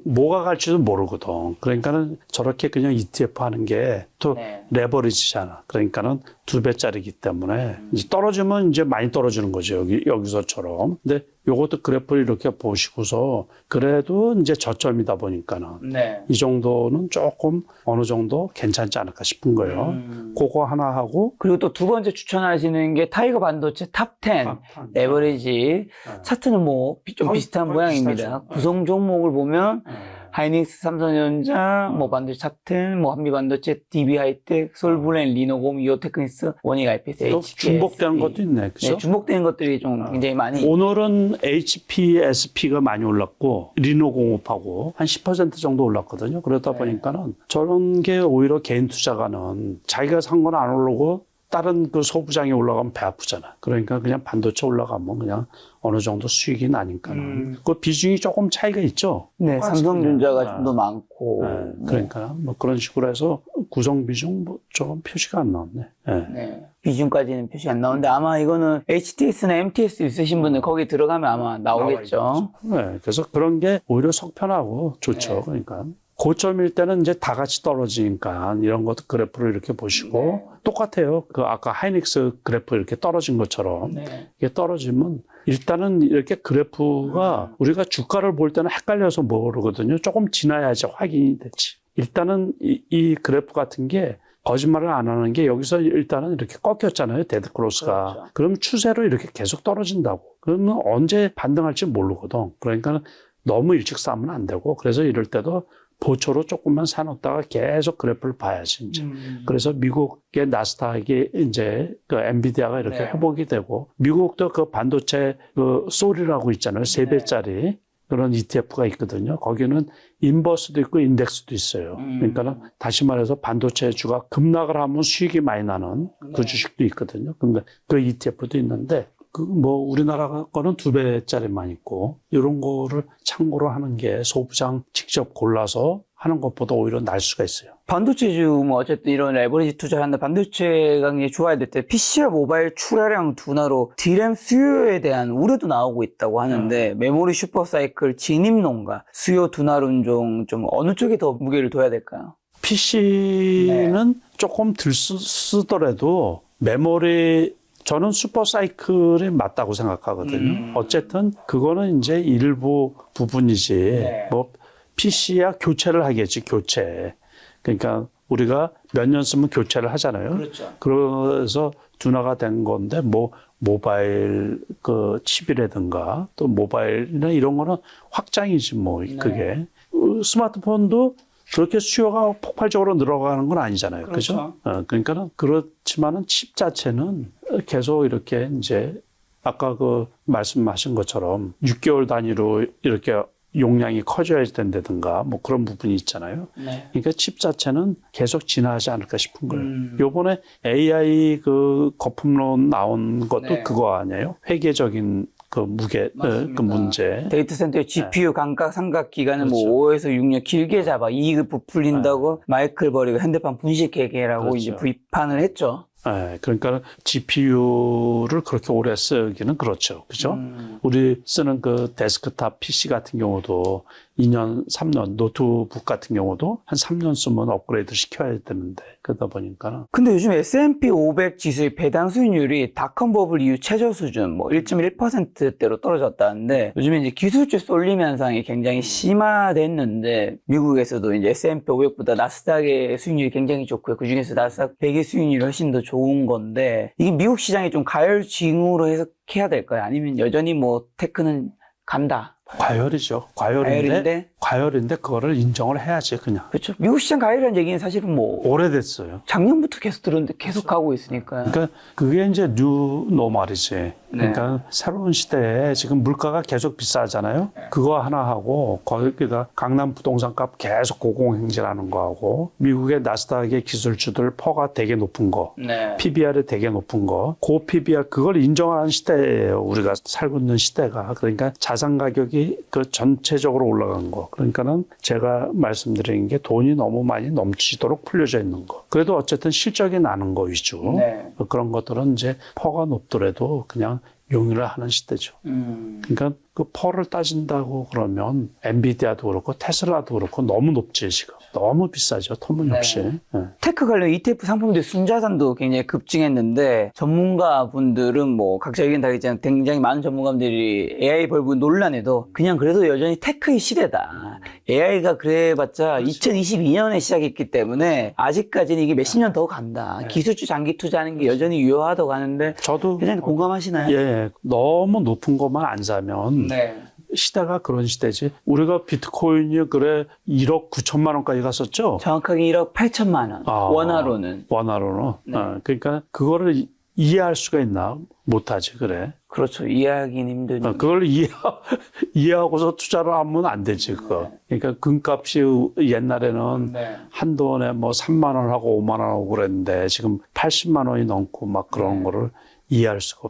뭐가 갈지도 모르거든. 그러니까는 저렇게 그냥 ETF 하는 게 또 네. 레버리지잖아. 그러니까는 2배짜리기 때문에 이제 떨어지면 이제 많이 떨어지는 거죠. 여기서처럼. 근데 요것도 그래프를 이렇게 보시고서 그래도 이제 저점이다 보니까는 네. 이 정도는 조금 어느 정도 괜찮지 않을까 싶은 거예요. 그거 하나 하고 그리고 또 두 번째 추천하시는 게 타이거 반도체 탑10 레버리지 차트는 뭐 좀 비슷한 거의 모양입니다. 비슷하죠. 구성 종목을 보면 하이닉스, 삼성전자, 뭐 반도체 탑10, 뭐 한미반도체, DB하이텍, 솔브랜, 리노공, 이오테크니스, 원익 IPS, 또 HPS. 중복되는 것도 있네. 그죠? 네, 중복되는 것들이 좀 굉장히 많이. 오늘은 HPSP가 많이 올랐고 리노공업하고 한 10% 정도 올랐거든요. 그러다 보니까는 저런 게 오히려 개인 투자가는 자기가 산 건 안 오르고 다른 그 소부장이 올라가면 배 아프잖아. 그러니까 그냥 반도체 올라가면 그냥 어느 정도 수익이 나니까는 그 비중이 조금 차이가 있죠. 네, 삼성전자가 좀 더 많고. 네, 그러니까 뭐 그런 식으로 해서 구성 비중 뭐 조금 표시가 안 나왔네. 네. 네. 비중까지는 표시 안 나오는데 아마 이거는 HTS나 MTS 있으신 분들 거기 들어가면 아마 나오겠죠. 네, 그래서 그런 게 오히려 속편하고 좋죠. 네. 그러니까 고점일 때는 이제 다 같이 떨어지니까 이런 것도 그래프를 이렇게 보시고 똑같아요. 그 아까 하이닉스 그래프 이렇게 떨어진 것처럼 이게 떨어지면 일단은 이렇게 그래프가 우리가 주가를 볼 때는 헷갈려서 모르거든요. 조금 지나야지 확인이 되지. 일단은 이 그래프 같은 게 거짓말을 안 하는 게 여기서 일단은 이렇게 꺾였잖아요. 데드크로스가. 그렇죠. 그럼 추세로 이렇게 계속 떨어진다고. 그러면 언제 반등할지 모르거든. 그러니까 너무 일찍 사면 안 되고 그래서 이럴 때도 보초로 조금만 사놓다가 계속 그래프를 봐야지, 이제. 그래서 미국의 나스닥이 이제 그 엔비디아가 이렇게 회복이 되고, 미국도 그 반도체 그 솔이라고 있잖아요. 3배짜리 그런 ETF가 있거든요. 거기는 인버스도 있고 인덱스도 있어요. 그러니까는 다시 말해서 반도체 주가 급락을 하면 수익이 많이 나는 그 주식도 있거든요. 근데 그 ETF도 있는데, 그 뭐 우리나라 거는 2배짜리만 있고 이런 거를 참고로 하는 게 소부장 직접 골라서 하는 것보다 오히려 날 수가 있어요. 반도체주 뭐 어쨌든 이런 레버리지 투자하는데 반도체가 굉장히 좋아야 될 때 PC와 모바일 출하량 둔화로 D램 수요에 대한 우려도 나오고 있다고 하는데 메모리 슈퍼사이클 진입론과 수요 둔화론종 좀 어느 쪽에 더 무게를 둬야 될까요? PC는 조금 들 쓰더라도 메모리 저는 슈퍼사이클이 맞다고 생각하거든요. 어쨌든 그거는 이제 일부 부분이지. 뭐 PC야 교체를 하겠지, 교체. 그러니까 우리가 몇 년 쓰면 교체를 하잖아요. 그렇죠. 그래서 둔화가 된 건데 뭐 모바일 그 칩이라든가 또 모바일이나 이런 거는 확장이지 뭐 그게. 스마트폰도 그렇게 수요가 폭발적으로 늘어가는 건 아니잖아요. 그죠? 그러니까는 그렇지만은 칩 자체는 계속 이렇게 이제 아까 그 말씀하신 것처럼 6개월 단위로 이렇게 용량이 커져야 된다든가 뭐 그런 부분이 있잖아요. 그러니까 칩 자체는 계속 진화하지 않을까 싶은 거예요. 요번에 AI 그 거품론 나온 것도 그거 아니에요? 회계적인 그 무게, 그 문제. 데이터 센터의 GPU 감가 상각 기간을 뭐 5에서 6년 길게 잡아 이익을 부풀린다고 마이클 버리가 핸드폰 분식 회계라고 이제 비판을 했죠. 네, 그러니까 GPU를 그렇게 오래 쓰기는 그렇죠. 그죠? 우리 쓰는 그 데스크탑 PC 같은 경우도 2년, 3년, 노트북 같은 경우도 한 3년 쓰면 업그레이드 시켜야 되는데, 그러다 보니까는. 근데 요즘 S&P 500 지수의 배당 수익률이 닷컴 버블 이후 최저 수준, 뭐 1.1%대로 떨어졌다는데, 요즘에 이제 기술주 쏠림 현상이 굉장히 심화됐는데, 미국에서도 이제 S&P 500보다 나스닥의 수익률이 굉장히 좋고요. 그 중에서 나스닥 100의 수익률이 훨씬 더 좋은 건데, 이게 미국 시장이 좀 가열징후로 해석해야 될까요? 아니면 여전히 뭐 테크는 간다? 과열이죠. 과열인데 과열인데 그거를 인정을 해야지 그냥. 그렇죠. 미국 시장 가열이라는 얘기는 사실은 뭐 오래됐어요. 작년부터 계속 들었는데 계속 가고 있으니까. 그러니까 그게 이제 뉴 노멀이지. 그러니까 새로운 시대에 지금 물가가 계속 비싸잖아요. 그거 하나 하고 거기다 강남 부동산 값 계속 고공행진하는 거하고 미국의 나스닥의 기술주들 퍼가 되게 높은 거, 네. PBR이 되게 높은 거, 고 PBR 그걸 인정하는 시대예요. 우리가 살고 있는 시대가. 그러니까 자산 가격이 그 전체적으로 올라간 거. 그러니까는 제가 말씀드린 게 돈이 너무 많이 넘치도록 풀려져 있는 거. 그래도 어쨌든 실적이 나는 거 위주. 네. 그런 것들은 이제 퍼가 높더라도 그냥 용인을 하는 시대죠. 그러니까 그 퍼를 따진다고 그러면 엔비디아도 그렇고 테슬라도 그렇고 너무 높지 지금. 너무 비싸죠. 터무니없이. 네. 테크 관련 ETF 상품들 순자산도 굉장히 급증했는데 전문가분들은 뭐 각자 의견 다르겠지만 굉장히 많은 전문가분들이 AI 벌브 논란에도 그냥 그래도 여전히 테크의 시대다. AI가 그래봤자 2022년에 시작했기 때문에 아직까지는 이게 몇십 년 더 간다. 기술주 장기 투자하는 게 여전히 유효하다고 하는데 저도 회장님 공감하시나요? 예, 너무 높은 것만 안 사면 네. 시대가 그런 시대지. 우리가 비트코인이 그래 1억 9천만 원까지 갔었죠. 정확하게 1억 8천만 원. 원화로는. 원화로는. 네. 그러니까 그거를 이해할 수가 있나? 못하지 그래. 그렇죠. 이해하기는 힘든. 그걸 이해하고서 투자를 하면 안 되지 그거. 그러니까 금값이 옛날에는 네. 한돈에 뭐 3만 원하고 5만 원하고 그랬는데 지금 80만 원이 넘고 막 그런 거를 이해할 수가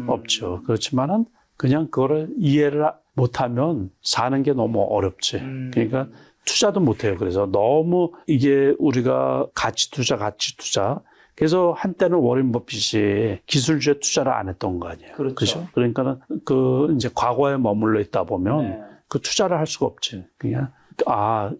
없죠. 그렇지만은 그냥 그거를 이해를 못하면 사는 게 너무 어렵지. 그러니까 투자도 못해요. 그래서 너무 이게 우리가 가치 투자. 그래서 한때는 워렌 버핏이 기술주에 투자를 안 했던 거 아니에요. 그렇죠. 그러니까는 그 이제 과거에 머물러 있다 보면 그 투자를 할 수가 없지. 그냥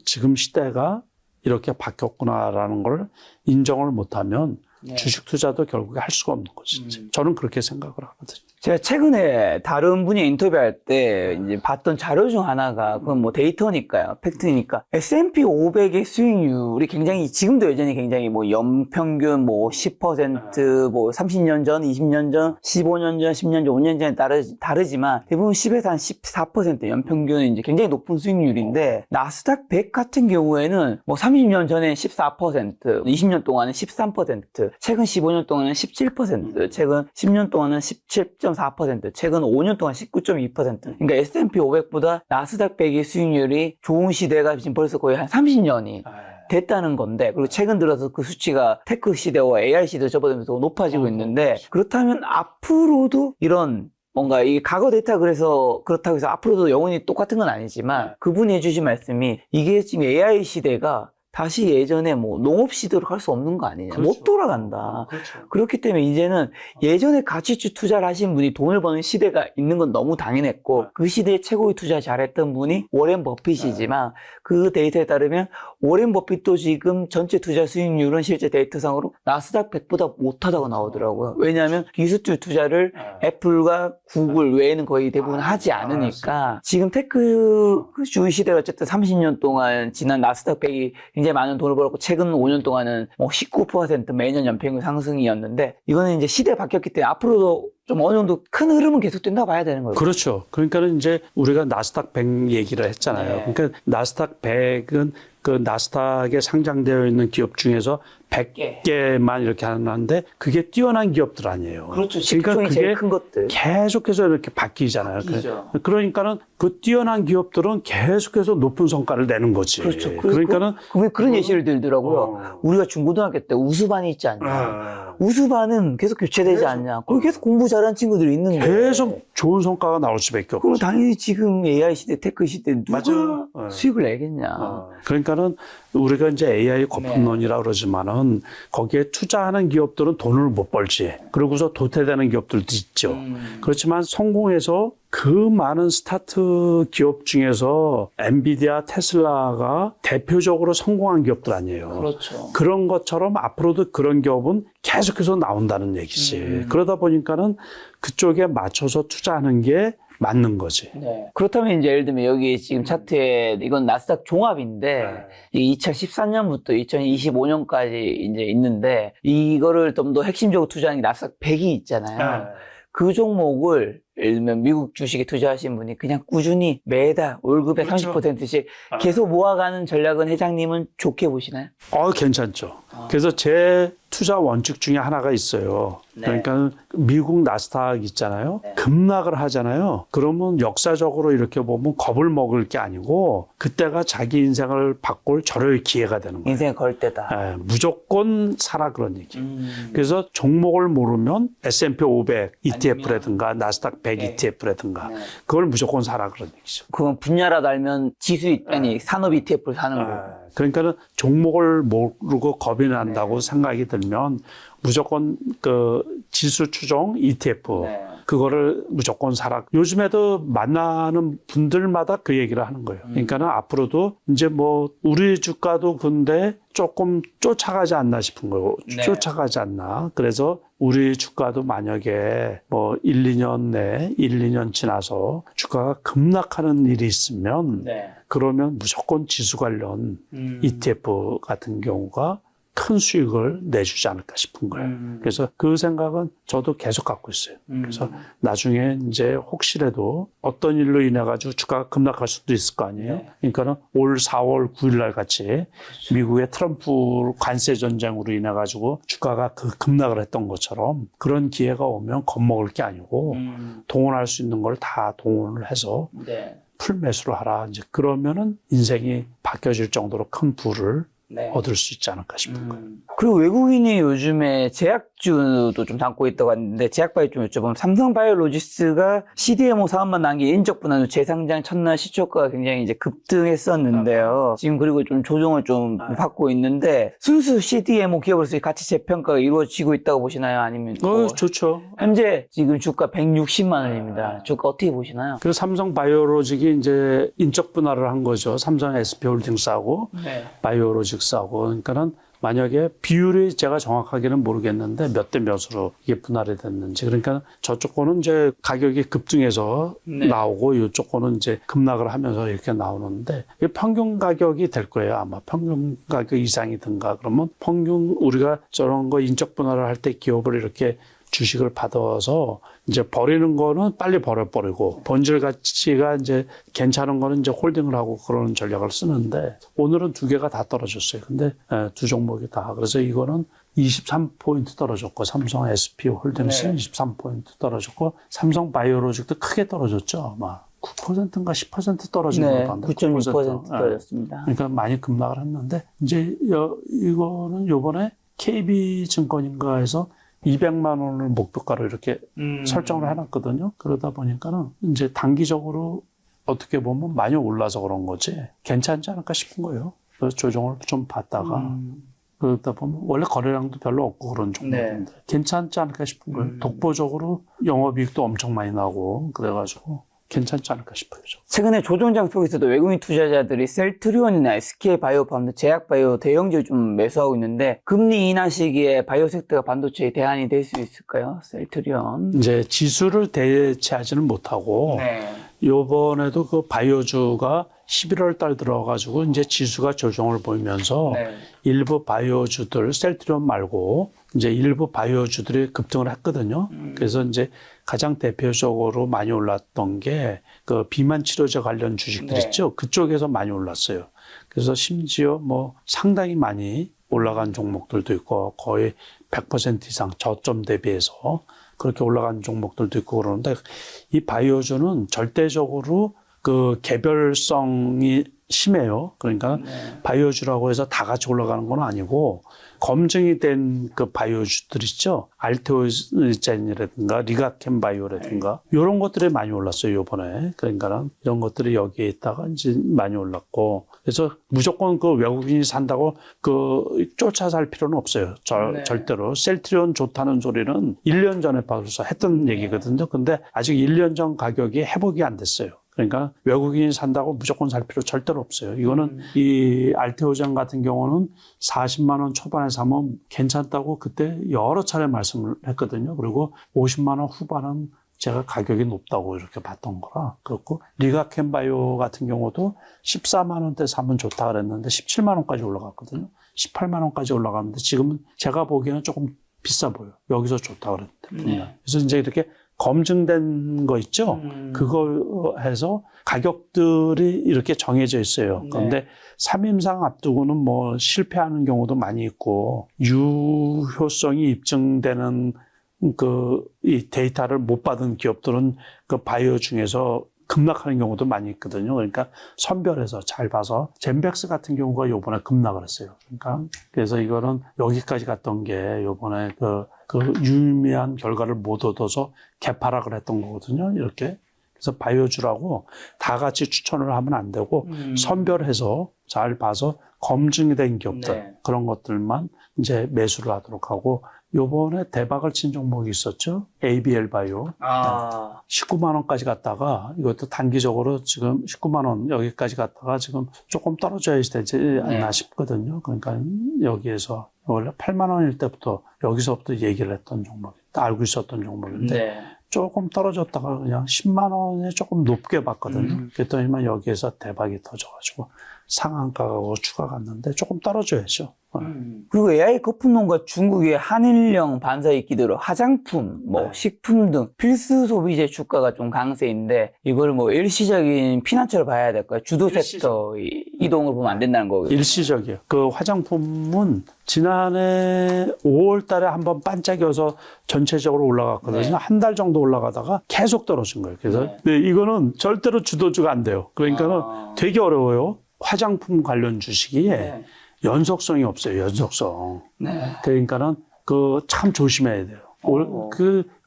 지금 시대가 이렇게 바뀌었구나라는 걸 인정을 못하면 주식 투자도 결국에 할 수가 없는 거지. 저는 그렇게 생각을 하거든요. 제가 최근에 다른 분이 인터뷰할 때 이제 봤던 자료 중 하나가 그건 뭐 데이터니까요. 팩트니까. S&P 500의 수익률이 굉장히 지금도 여전히 굉장히 뭐 연평균 뭐 10% 뭐 30년 전, 20년 전, 15년 전, 10년 전, 5년 전에 다르지만 대부분 10에서 한 14% 연평균은 이제 굉장히 높은 수익률인데 나스닥 100 같은 경우에는 뭐 30년 전에 14%, 20년 동안은 13%, 최근 15년 동안은 17%, 최근 10년 동안은 17.4%, 최근 5년 동안 19.2%. 그러니까 S&P 500보다 나스닥 100의 수익률이 좋은 시대가 지금 벌써 거의 한 30년이 됐다는 건데, 그리고 최근 들어서 그 수치가 테크 시대와 AI 시대에 접어들면서 높아지고 있는데, 그렇다면 앞으로도 이런 뭔가 이 과거 데이터 그래서 그렇다고 해서 앞으로도 영원히 똑같은 건 아니지만 그분이 해주신 말씀이 이게 지금 AI 시대가 다시 예전에 뭐 농업 시대로 갈 수 없는 거 아니냐. 그렇죠. 못 돌아간다. 그렇죠. 그렇기 때문에 이제는 예전에 가치주 투자를 하신 분이 돈을 버는 시대가 있는 건 너무 당연했고 그 시대에 최고의 투자 잘했던 분이 워렌 버핏이지만 그 데이터에 따르면 워렌 버핏도 지금 전체 투자 수익률은 실제 데이터상으로 나스닥 100보다 못하다고 나오더라고요. 왜냐하면 기술주 투자를 애플과 구글 외에는 거의 대부분 하지 않으니까 지금 테크 주 시대가 어쨌든 30년 동안 지난 나스닥 100이 굉장히 많은 돈을 벌었고 최근 5년 동안은 뭐 19% 매년 연평균 상승이었는데 이거는 이제 시대가 바뀌었기 때문에 앞으로도 좀 어느 정도 큰 흐름은 계속된다고 봐야 되는 거예요. 그렇죠. 그러니까는 이제 우리가 나스닥 100 얘기를 했잖아요. 그러니까 나스닥 100은 그 나스닥에 상장되어 있는 기업 중에서 100개만 이렇게 하는데 그게 뛰어난 기업들 아니에요. 그렇죠. 그러니까 시총이 제일 그게 큰 것들. 계속해서 이렇게 바뀌잖아요. 바뀌죠. 그러니까는 그 뛰어난 기업들은 계속해서 높은 성과를 내는 거지. 그렇죠. 그러니까는 그런 예시를 들더라고요. 우리가 중고등학교 때 우수반이 있지 않냐. 우수반은 계속 교체되지 않냐. 거기 계속 공부 잘하는 친구들이 있는데. 계속 좋은 성과가 나올 수밖에 없죠. 그럼 당연히 지금 AI 시대, 테크 시대 누가 맞아요. 수익을 내겠냐. 그러니까는 우리가 이제 AI 거품론이라고 그러지만은 거기에 투자하는 기업들은 돈을 못 벌지. 그러고서 도태되는 기업들도 있죠. 그렇지만 성공해서 그 많은 스타트 기업 중에서 엔비디아, 테슬라가 대표적으로 성공한 기업들 아니에요. 그렇죠. 그런 것처럼 앞으로도 그런 기업은 계속해서 나온다는 얘기지. 그러다 보니까는 그쪽에 맞춰서 투자하는 게 맞는 거지. 네. 그렇다면 이제 예를 들면 여기 지금 차트에 이건 나스닥 종합인데 2014년부터 2025년까지 이제 있는데 이거를 좀 더 핵심적으로 투자하는 게 나스닥 100이 있잖아요. 그 종목을 예를 들면 미국 주식에 투자하신 분이 그냥 꾸준히 매달 월급의 그렇죠. 30%씩 계속 모아가는 전략은 회장님은 좋게 보시나요? 괜찮죠. 그래서 제 투자 원칙 중에 하나가 있어요. 네. 그러니까 미국 나스닥 있잖아요. 네. 급락을 하잖아요. 그러면 역사적으로 이렇게 보면 겁을 먹을 게 아니고 그때가 자기 인생을 바꿀 절호의 기회가 되는 거예요. 인생 걸 때다. 예, 무조건 사라 그런 얘기. 그래서 종목을 모르면 S&P 500 ETF라든가 나스닥 100 네. ETF라든가 네. 그걸 무조건 사라 그런 얘기죠. 그건 분야라도 알면 지수, 아니, 산업 ETF를 사는 거고. 그러니까는 종목을 모르고 겁이 난다고 생각이 들면 무조건 그 지수 추종 ETF 네. 그거를 무조건 사라. 요즘에도 만나는 분들마다 그 얘기를 하는 거예요. 그러니까는 앞으로도 이제 뭐 우리 주가도 근데 조금 쫓아가지 않나 싶은 거예요. 네. 쫓아가지 않나. 그래서 우리 주가도 만약에 뭐 1, 2년 내에 1, 2년 지나서 주가가 급락하는 일이 있으면 네. 그러면 무조건 지수 관련 ETF 같은 경우가 큰 수익을 내주지 않을까 싶은 거예요. 그래서 그 생각은 저도 계속 갖고 있어요. 그래서 나중에 이제 혹시라도 어떤 일로 인해 가지고 주가가 급락할 수도 있을 거 아니에요. 네. 그러니까는 올 4월 9일 날 같이 미국의 트럼프 관세 전쟁으로 인해 가지고 주가가 그 급락을 했던 것처럼 그런 기회가 오면 겁먹을 게 아니고 동원할 수 있는 걸 다 동원을 해서 네. 풀 매수를 하라. 이제 그러면은 인생이 바뀌어질 정도로 큰 부를 네. 얻을 수 있지 않을까 싶은 거예요. 그리고 외국인이 요즘에 제약주도 좀 담고 있다고 하는데 제약바이오 좀 여쭤보면 삼성바이오로직스가 CDMO 사업만 난 게 인적 분할 재상장 첫날 시초가가 굉장히 이제 급등했었는데요. 지금 그리고 좀 조정을 좀 받고 있는데 순수 CDMO 기업으로서 가치 재평가가 이루어지고 있다고 보시나요? 아니면 좋죠. 현재 지금 주가 160만 원입니다. 주가 어떻게 보시나요? 그래서 삼성 바이오로직이 이제 인적 분할을 한 거죠. 삼성 SP홀딩스하고 네. 바이오로직스하고. 그러니까는 만약에 비율이 제가 정확하게는 모르겠는데 몇 대 몇으로 이게 분할이 됐는지. 그러니까 저쪽 거는 이제 가격이 급등해서 네. 나오고 이쪽 거는 이제 급락을 하면서 이렇게 나오는데 이게 평균 가격이 될 거예요. 아마 평균 가격 이상이든가 그러면 평균 우리가 저런 거 인적 분할을 할 때 기업을 이렇게 주식을 받아서 이제 버리는 거는 빨리 버려버리고 본질 가치가 이제 괜찮은 거는 이제 홀딩을 하고 그런 전략을 쓰는데 오늘은 두 개가 다 떨어졌어요. 근데 두 종목이 다. 그래서 이거는 23포인트 떨어졌고 삼성 SP 홀딩스는 23포인트 떨어졌고 삼성 바이오로직도 크게 떨어졌죠. 아마 9%인가 10% 떨어진 것 네, 같은데 9.6% 떨어졌습니다. 그러니까 많이 급락을 했는데 이제 이거는 요번에 KB증권인가 해서 200만 원을 목표가로 이렇게 설정을 해놨거든요. 그러다 보니까는 이제 단기적으로 어떻게 보면 많이 올라서 그런 거지 괜찮지 않을까 싶은 거예요. 그래서 조정을 좀 받다가 그러다 보면 원래 거래량도 별로 없고 그런 종목인데 괜찮지 않을까 싶은 거예요. 독보적으로 영업이익도 엄청 많이 나고 그래가지고 괜찮지 않을까 싶어요. 최근에 조정장 속에서도 외국인 투자자들이 셀트리온이나 SK바이오팜, 제약바이오 대형주 좀 매수하고 있는데 금리 인하 시기에 바이오 섹터가 반도체의 대안이 될 수 있을까요? 셀트리온. 이제 지수를 대체하지는 못하고 네. 요번에도 그 바이오주가 11월 달 들어가지고 이제 지수가 조정을 보이면서 네. 일부 바이오주들, 셀트리온 말고 이제 일부 바이오주들이 급등을 했거든요. 그래서 이제 가장 대표적으로 많이 올랐던 게 그 비만 치료제 관련 주식들 네. 있죠. 그쪽에서 많이 올랐어요. 그래서 심지어 뭐 상당히 많이 올라간 종목들도 있고 거의 100% 이상 저점 대비해서 그렇게 올라간 종목들도 있고 그러는데 이 바이오주는 절대적으로 그 개별성이 심해요. 그러니까 바이오주라고 해서 다 같이 올라가는 건 아니고 검증이 된 그 바이오주들 있죠. 알테오젠이라든가 리가켄 바이오라든가 이런 것들이 많이 올랐어요. 이번에. 그러니까 이런 것들이 여기에 있다가 이제 많이 올랐고 그래서 무조건 그 외국인이 산다고 그 쫓아 살 필요는 없어요. 절대로. 셀트리온 좋다는 소리는 1년 전에 벌써 했던 얘기거든요. 근데 아직 1년 전 가격이 회복이 안 됐어요. 그러니까 외국인이 산다고 무조건 살 필요 절대로 없어요. 이거는 이 알테오젠 같은 경우는 40만 원 초반에 사면 괜찮다고 그때 여러 차례 말씀을 했거든요. 그리고 50만 원 후반은 제가 가격이 높다고 이렇게 봤던 거라. 그렇고 리가켄 바이오 같은 경우도 14만 원대 사면 좋다 그랬는데 17만 원까지 올라갔거든요. 18만 원까지 올라갔는데 지금은 제가 보기에는 조금 비싸 보여. 여기서 좋다 그랬는데. 그래서 이제 이렇게 검증된 거 있죠? 그거 해서 가격들이 이렇게 정해져 있어요. 네. 그런데 3임상 앞두고는 뭐 실패하는 경우도 많이 있고, 유효성이 입증되는 이 데이터를 못 받은 기업들은 그 바이오 중에서 급락하는 경우도 많이 있거든요. 그러니까 선별해서 잘 봐서 젠백스 같은 경우가 요번에 급락을 했어요. 그러니까 그래서 이거는 여기까지 갔던 게 요번에 그 유의미한 결과를 못 얻어서 개파락을 했던 거거든요. 이렇게. 그래서 바이오주라고 다 같이 추천을 하면 안 되고 선별해서 잘 봐서 검증이 된 기업들 네. 그런 것들만 이제 매수를 하도록 하고 요번에 대박을 친 종목이 있었죠. ABL 바이오. 19만 원까지 갔다가 이것도 단기적으로 지금 19만 원 여기까지 갔다가 지금 조금 떨어져야 되지 않나 싶거든요. 그러니까 여기에서 원래 8만 원일 때부터 여기서부터 얘기를 했던 종목입니다. 알고 있었던 종목인데 네. 조금 떨어졌다가 그냥 10만 원에 조금 높게 봤거든요. 그랬더니만 여기에서 대박이 터져가지고 상한가가 추가 갔는데 조금 떨어져야죠. 그리고 AI 거품론과 중국의 한일령 반사익 기대로 화장품, 뭐 식품 등 필수 소비재 주가가 좀 강세인데 이걸 뭐 일시적인 피난처로 봐야 될까요? 주도 섹터 이동을 보면 안 된다는 거고요. 일시적이에요. 그 화장품은 지난해 5월 달에 한번 반짝여서 전체적으로 올라갔거든요. 네. 한 달 정도 올라가다가 계속 떨어진 거예요. 그래서 네, 이거는 절대로 주도주가 안 돼요. 그러니까는 되게 어려워요. 화장품 관련 주식이 연속성이 없어요. 연속성. 그러니까는 참 조심해야 돼요.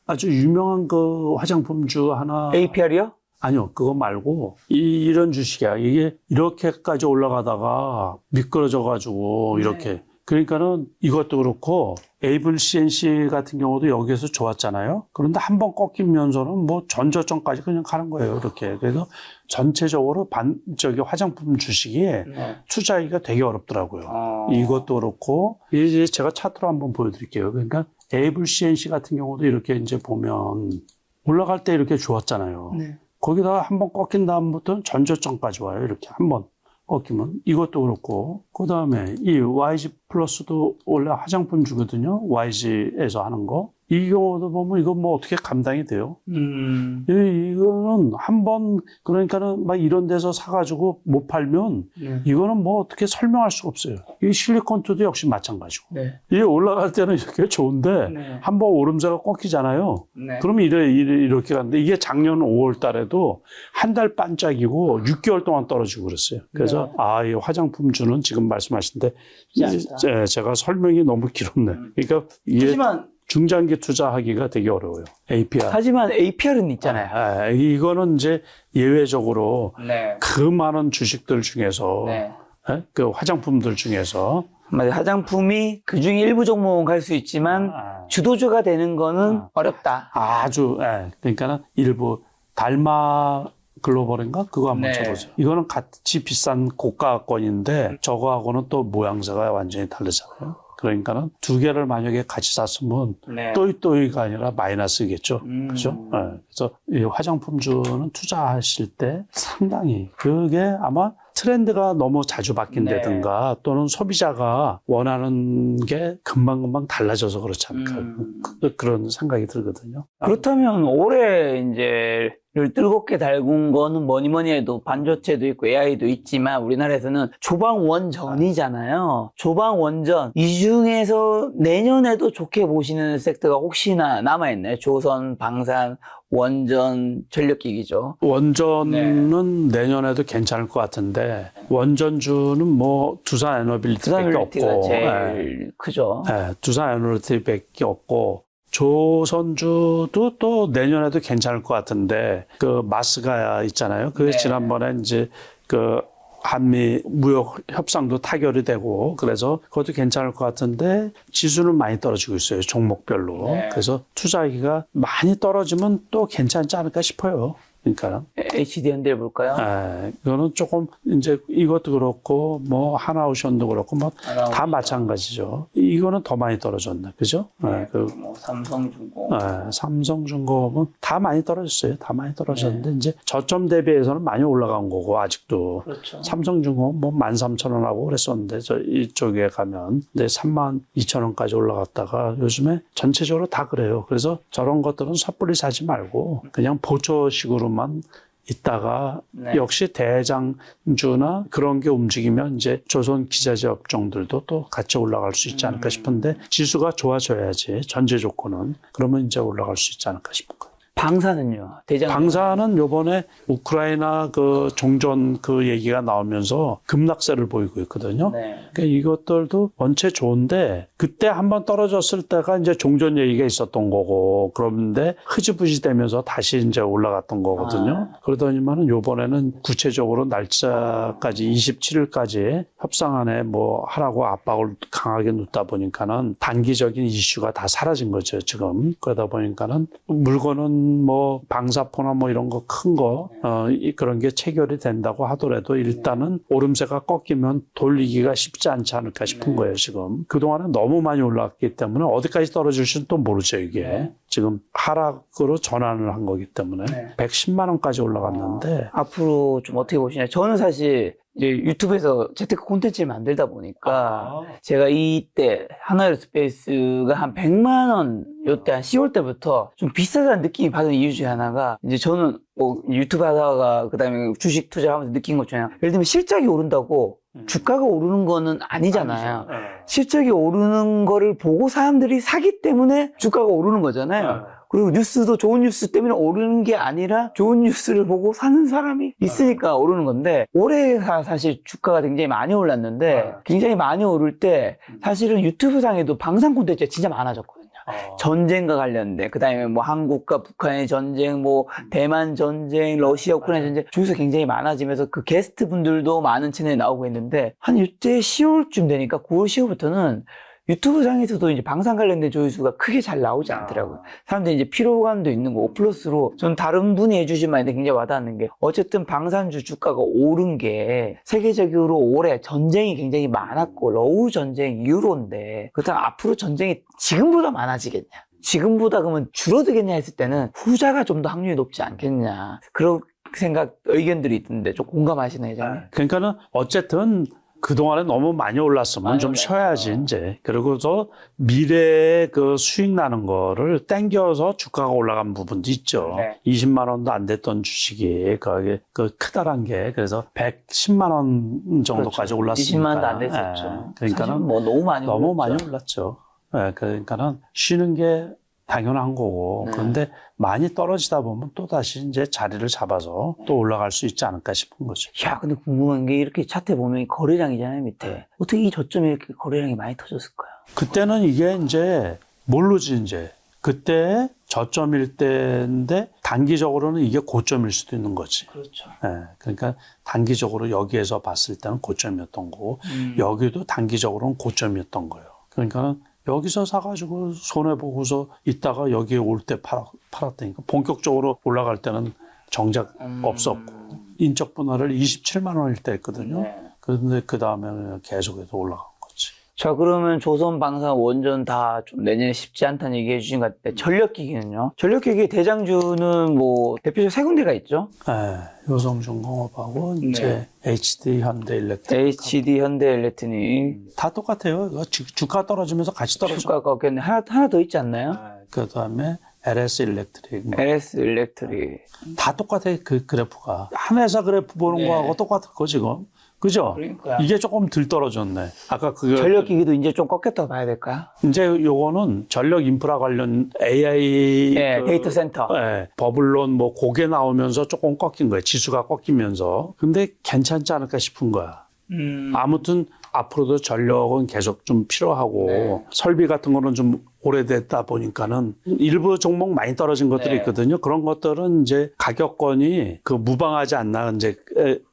아주 유명한 그 화장품주 하나. APR이요? 아니요, 그거 말고 이런 주식이야. 이게 이렇게까지 올라가다가 미끄러져가지고 이렇게. 그러니까는 이것도 그렇고 에이블 CNC 같은 경우도 여기에서 좋았잖아요. 그런데 한번 꺾이면서는 뭐 전저점까지 그냥 가는 거예요. 이렇게. 그래서 전체적으로 화장품 주식이 투자하기가 되게 어렵더라고요. 이것도 그렇고 이제 제가 차트로 한번 보여드릴게요. 그러니까 에이블 CNC 같은 경우도 이렇게 이제 보면 올라갈 때 이렇게 좋았잖아요. 거기다가 한번 꺾인 다음부터는 전저점까지 와요. 이렇게 한번 꺾이면. 이것도 그렇고 그 다음에 이 YG 플러스도 원래 화장품 주거든요. YG에서 하는 거. 이 경우도 보면 이거 뭐 어떻게 감당이 돼요? 이거는 한번 그러니까는 막 이런 데서 사가지고 못 팔면 이거는 뭐 어떻게 설명할 수가 없어요. 이 실리콘투도 역시 마찬가지고. 이게 올라갈 때는 이렇게 좋은데 한번 오름세가 꺾이잖아요. 그러면 이렇게 갔는데 이게 작년 5월 달에도 한 달 반짝이고 6개월 동안 떨어지고 그랬어요. 그래서 이 화장품주는 지금 말씀하신데 제가 설명이 너무 길었네. 그러니까 이게 하지만 중장기 투자하기가 되게 어려워요. APR. 하지만 APR은 있잖아요. 이거는 이제 예외적으로 그 많은 주식들 중에서 그 화장품들 중에서 맞아요. 화장품이 그중에 일부 종목은 갈 수 있지만 주도주가 되는 거는 어렵다. 아주 그러니까는 일부 달마 글로벌인가? 그거 한번 쳐보세요. 이거는 같이 비싼 고가권인데 저거하고는 또 모양새가 완전히 다르잖아요. 그러니까는 두 개를 만약에 같이 샀으면 또이또이가 아니라 마이너스겠죠. 그죠? 그래서 이 화장품주는 투자하실 때 상당히 그게 아마 트렌드가 너무 자주 바뀐다든가 또는 소비자가 원하는 게 금방금방 달라져서 그렇지 않을까. 그런 생각이 들거든요. 그렇다면 올해 이제 를 뜨겁게 달군 거는 뭐니 해도 반도체도 있고 AI도 있지만 우리나라에서는 조방원전이잖아요. 조방원전 이 중에서 내년에도 좋게 보시는 섹터가 혹시나 남아있나요? 조선, 방산, 원전, 전력기기죠. 원전은 내년에도 괜찮을 것 같은데 원전주는 뭐 두산 에너빌리티밖에 없고 제일 크죠. 두산 에너빌리티밖에 없고 조선주도 또 내년에도 괜찮을 것 같은데 그 마스가 있잖아요. 그 지난번에 이제 그 한미 무역 협상도 타결이 되고 그래서 그것도 괜찮을 것 같은데 지수는 많이 떨어지고 있어요. 종목별로. 그래서 투자하기가 많이 떨어지면 또 괜찮지 않을까 싶어요. 그러니까 HD 현대를 볼까요? 이거는 조금 이제 이것도 그렇고 뭐 하나오션도 그렇고 뭐 다 마찬가지죠. 이거는 더 많이 떨어졌네, 그죠? 뭐 삼성중공. 삼성중공업은 다 많이 떨어졌어요. 다 많이 떨어졌는데 이제 저점 대비해서는 많이 올라간 거고 아직도. 그렇죠. 삼성중공업 뭐 13,000원하고 그랬었는데 저 이쪽에 가면 근데 32,000원까지 올라갔다가 요즘에 전체적으로 다 그래요. 그래서 저런 것들은 섣불리 사지 말고 그냥 보초식으로만 있다가 역시 대장주나 그런 게 움직이면 이제 조선 기자재 업종들도 또 같이 올라갈 수 있지 않을까 싶은데 지수가 좋아져야지 전제 조건은 그러면 이제 올라갈 수 있지 않을까 싶은 거예요. 방사는요? 방사는 요번에 우크라이나 그 종전 그 얘기가 나오면서 급락세를 보이고 있거든요. 그러니까 이것들도 원체 좋은데 그때 한번 떨어졌을 때가 이제 종전 얘기가 있었던 거고 그런데 흐지부지 되면서 다시 이제 올라갔던 거거든요. 그러더니만은 요번에는 구체적으로 날짜까지 27일까지 협상안에 뭐 하라고 압박을 강하게 놓다 보니까는 단기적인 이슈가 다 사라진 거죠, 지금. 그러다 보니까는 물건은 뭐 방사포나 뭐 이런 거 큰 거 그런 게 체결이 된다고 하더라도 일단은 오름세가 꺾이면 돌리기가 쉽지 않지 않을까 싶은 거예요, 지금. 그동안은 너무 많이 올랐기 때문에 어디까지 떨어질지는 또 모르죠, 이게. 지금 하락으로 전환을 한 거기 때문에 110만 원까지 올라갔는데 앞으로 좀 어떻게 보시나요? 저는 사실 이제 유튜브에서 재테크 콘텐츠를 만들다 보니까 제가 이때 하나에어스페이스가 한 100만 원 요때 한 10월 때부터 좀 비싸다는 느낌이 받은 이유 중에 하나가 이제 저는 뭐 유튜브 하다가 그다음에 주식 투자하면서 느낀 것 중에 하나 예를 들면 실적이 오른다고 주가가 오르는 거는 아니잖아요. 실적이 오르는 거를 보고 사람들이 사기 때문에 주가가 오르는 거잖아요. 그리고 뉴스도 좋은 뉴스 때문에 오르는 게 아니라 좋은 뉴스를 보고 사는 사람이 있으니까 오르는 건데 올해가 사실 주가가 굉장히 많이 올랐는데 굉장히 많이 오를 때 사실은 유튜브상에도 방산 콘텐츠가 진짜 많아졌거든요. 전쟁과 관련된 그다음에 뭐 한국과 북한의 전쟁, 뭐 대만 전쟁, 러시아 우크라이나 전쟁 조회수가 굉장히 많아지면서 그 게스트 분들도 많은 채널에 나오고 있는데 한 이때 10월쯤 되니까 9월 10월부터는 유튜브 상에서도 이제 방산 관련된 조회수가 크게 잘 나오지 않더라고요. 사람들이 이제 피로감도 있는 거고 플러스로 전 다른 분이 해주신 말인데 굉장히 와닿는 게 어쨌든 방산주 주가가 오른 게 세계적으로 올해 전쟁이 굉장히 많았고 러우 전쟁 이후로인데 그렇다면 앞으로 전쟁이 지금보다 많아지겠냐? 지금보다 그러면 줄어들겠냐 했을 때는 후자가 좀 더 확률이 높지 않겠냐. 그런 생각 의견들이 있던데 좀 공감하시나요, 회장님? 그러니까는 어쨌든 그동안에 너무 많이 올랐으면 좀 쉬어야지, 이제. 그리고서 미래에 그 수익 나는 거를 땡겨서 주가가 올라간 부분도 있죠. 20만 원도 안 됐던 주식이 거기 그 크다란 게 그래서 110만 원 정도까지 올랐으니까. 20만 원도 안 됐었죠. 그러니까는 뭐 너무 많이 올랐죠. 그러니까는 쉬는 게 당연한 거고. 그런데 많이 떨어지다 보면 또 다시 이제 자리를 잡아서 또 올라갈 수 있지 않을까 싶은 거죠. 야, 근데 궁금한 게 이렇게 차트에 보면 거래량이잖아요, 밑에. 어떻게 이 저점에 이렇게 거래량이 많이 터졌을까요? 그때는 이게 이제 모르지, 이제. 그때 저점일 때인데 단기적으로는 이게 고점일 수도 있는 거지. 그렇죠. 그러니까 단기적으로 여기에서 봤을 때는 고점이었던 거고 여기도 단기적으로는 고점이었던 거예요. 그러니까는 여기서 사가지고 손해보고서 있다가 여기에 올 때 팔았다니까. 본격적으로 올라갈 때는 정작 없었고 인적 분할을 27만 원일 때 했거든요. 그런데 그 다음에 계속해서 올라간 거지. 자, 그러면 조선, 방산, 원전 다 좀 내년에 쉽지 않다는 얘기 해주신 것 같은데 전력기기는요? 전력기기의 대장주는 뭐 대표적 세 군데가 있죠? 효성중공업하고 이제 HD 현대일렉트릭. HD 현대일렉트릭. 다 똑같아요. 이거 주가 떨어지면서 같이 떨어져. 주가가 없겠네. 하나 더 있지 않나요? 그 다음에 LS 일렉트릭. LS 일렉트릭. 다 똑같아요. 그 그래프가. 한 회사 그래프 보는 거하고 똑같을 거 지금. 그죠? 그러니까요. 이게 조금 덜 떨어졌네. 아까 그거. 전력기기도 이제 좀 꺾였다고 봐야 될까요? 이제 요거는 전력 인프라 관련 AI. 데이터 센터. 버블론 뭐 고게 나오면서 조금 꺾인 거예요. 지수가 꺾이면서. 근데 괜찮지 않을까 싶은 거야. 아무튼 앞으로도 전력은 계속 좀 필요하고 설비 같은 거는 좀 오래됐다 보니까는 일부 종목 많이 떨어진 것들이 있거든요. 그런 것들은 이제 가격권이 그 무방하지 않나 이제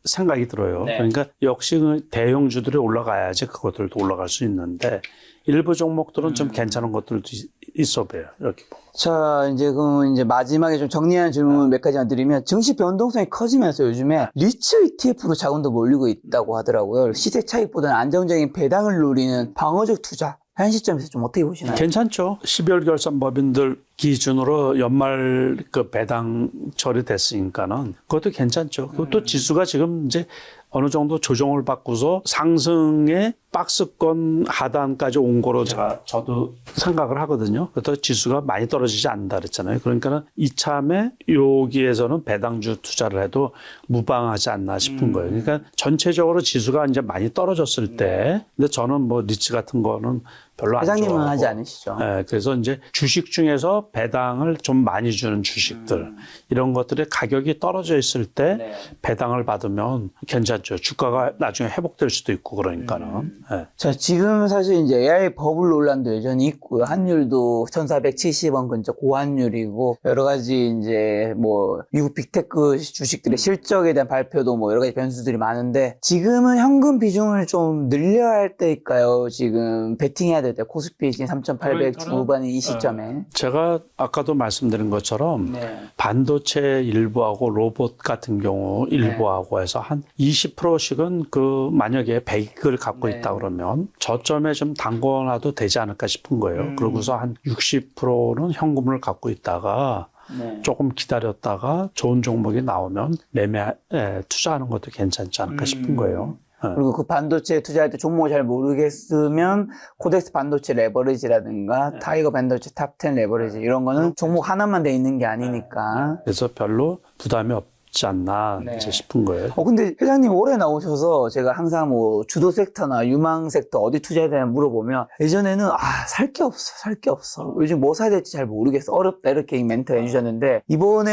생각이 들어요. 그러니까 역시 그 대형주들이 올라가야지 그것들도 올라갈 수 있는데 일부 종목들은 좀 괜찮은 것들도 이솝이에요. 이렇게 보면. 자, 이제 그럼 이제 마지막에 좀 정리하는 질문 몇 가지만 드리면, 증시 변동성이 커지면서 요즘에 리츠 ETF로 자금도 몰리고 있다고 하더라고요. 시세 차익보다는 안정적인 배당을 노리는 방어적 투자. 현 시점에서 좀 어떻게 보시나요? 괜찮죠. 12월 결산 법인들 기준으로 연말 그 배당 처리됐으니까는 그것도 괜찮죠. 그것도 지수가 지금 이제 어느 정도 조정을 받고서 상승의 박스권 하단까지 온 거로 저도 생각을 하거든요. 그래서 지수가 많이 떨어지지 않는다 그랬잖아요. 그러니까는 이참에 여기에서는 배당주 투자를 해도 무방하지 않나 싶은 거예요. 그러니까 전체적으로 지수가 이제 많이 떨어졌을 때, 근데 저는 뭐 리츠 같은 거는 별로 안 좋아하고. 회장님은 하지 않으시죠? 네, 그래서 이제 주식 중에서 배당을 좀 많이 주는 주식들, 이런 것들의 가격이 떨어져 있을 때 배당을 받으면 괜찮죠. 주가가 나중에 회복될 수도 있고 그러니까는. 네. 자, 지금 사실 이제 AI 버블 논란도 여전히 있고요. 환율도 1,470원 근처 고환율이고, 여러 가지 이제 뭐 미국 빅테크 주식들의 실적에 대한 발표도 뭐 여러 가지 변수들이 많은데, 지금은 현금 비중을 좀 늘려야 할 때일까요? 지금 베팅해야 될 때, 코스피 지금 3,800 중후반인 이 시점에. 제가 아까도 말씀드린 것처럼 반도체 일부하고 로봇 같은 경우 일부하고 해서 한 20%씩은 그 만약에 100을 갖고 있다 그러면 저점에 좀 담궈놔도 되지 않을까 싶은 거예요. 그러고서 한 60%는 현금을 갖고 있다가 조금 기다렸다가 좋은 종목이 나오면 투자하는 것도 괜찮지 않을까 싶은 거예요. 그리고 그 반도체 투자할 때 종목을 잘 모르겠으면 코덱스 반도체 레버리지라든가 타이거 반도체 탑10 레버리지 이런 거는 종목 하나만 돼 있는 게 아니니까. 그래서 별로 부담이 없지 않나 이제 싶은 거예요. 근데 회장님 올해 나오셔서 제가 항상 뭐 주도 섹터나 유망 섹터 어디 투자해야 되나 물어보면, 예전에는 살 게 없어. 요즘 뭐 사야 될지 잘 모르겠어. 어렵다. 이렇게 멘트 해주셨는데, 이번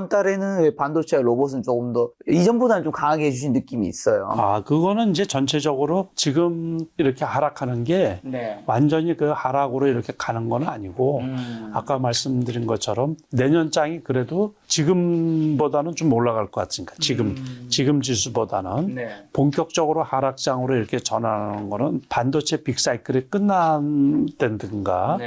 달에는 왜 반도체와 로봇은 조금 더 이전보다는 좀 강하게 해주신 느낌이 있어요. 그거는 이제 전체적으로 지금 이렇게 하락하는 게 완전히 그 하락으로 이렇게 가는 건 아니고, 아까 말씀드린 것처럼 내년장이 그래도 지금보다는 좀 올라갈 것 같으니까 지금 지수보다는 본격적으로 하락장으로 이렇게 전환하는 거는 반도체 빅사이클이 끝난다든가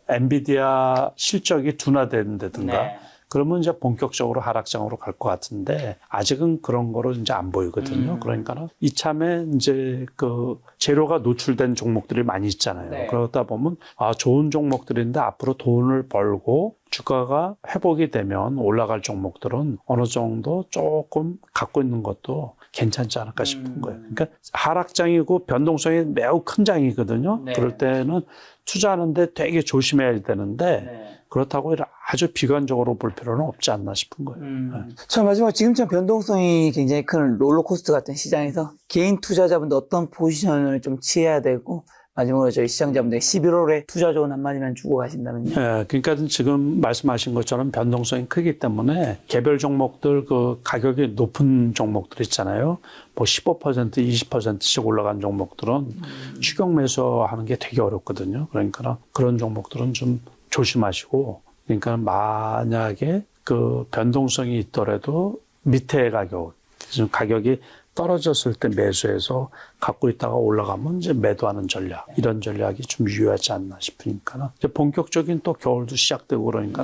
엔비디아 실적이 둔화된다든가 그러면 이제 본격적으로 하락장으로 갈 것 같은데 아직은 그런 거로 이제 안 보이거든요. 그러니까는 이참에 이제 그 재료가 노출된 종목들이 많이 있잖아요. 그러다 보면 좋은 종목들인데 앞으로 돈을 벌고 주가가 회복이 되면 올라갈 종목들은 어느 정도 조금 갖고 있는 것도 괜찮지 않을까 싶은 거예요. 그러니까 하락장이고 변동성이 매우 큰 장이거든요. 그럴 때는 투자하는데 되게 조심해야 되는데 그렇다고 아주 비관적으로 볼 필요는 없지 않나 싶은 거예요. 자, 마지막 지금처럼 변동성이 굉장히 큰 롤러코스터 같은 시장에서 개인 투자자분들 어떤 포지션을 좀 취해야 되고, 마지막으로 저희 시청자분들 11월에 투자 좋은 한마디만 주고 가신다면요. 그러니까 지금 말씀하신 것처럼 변동성이 크기 때문에 개별 종목들 그 가격이 높은 종목들 있잖아요. 뭐 15%, 20%씩 올라간 종목들은 추격 매수하는 게 되게 어렵거든요. 그러니까 그런 종목들은 좀 조심하시고, 그러니까 만약에 그 변동성이 있더라도 밑에 가격이 떨어졌을 때 매수해서 갖고 있다가 올라가면 이제 매도하는 전략, 이런 전략이 좀 유효하지 않나 싶으니까 이제 본격적인 또 겨울도 시작되고 그러니까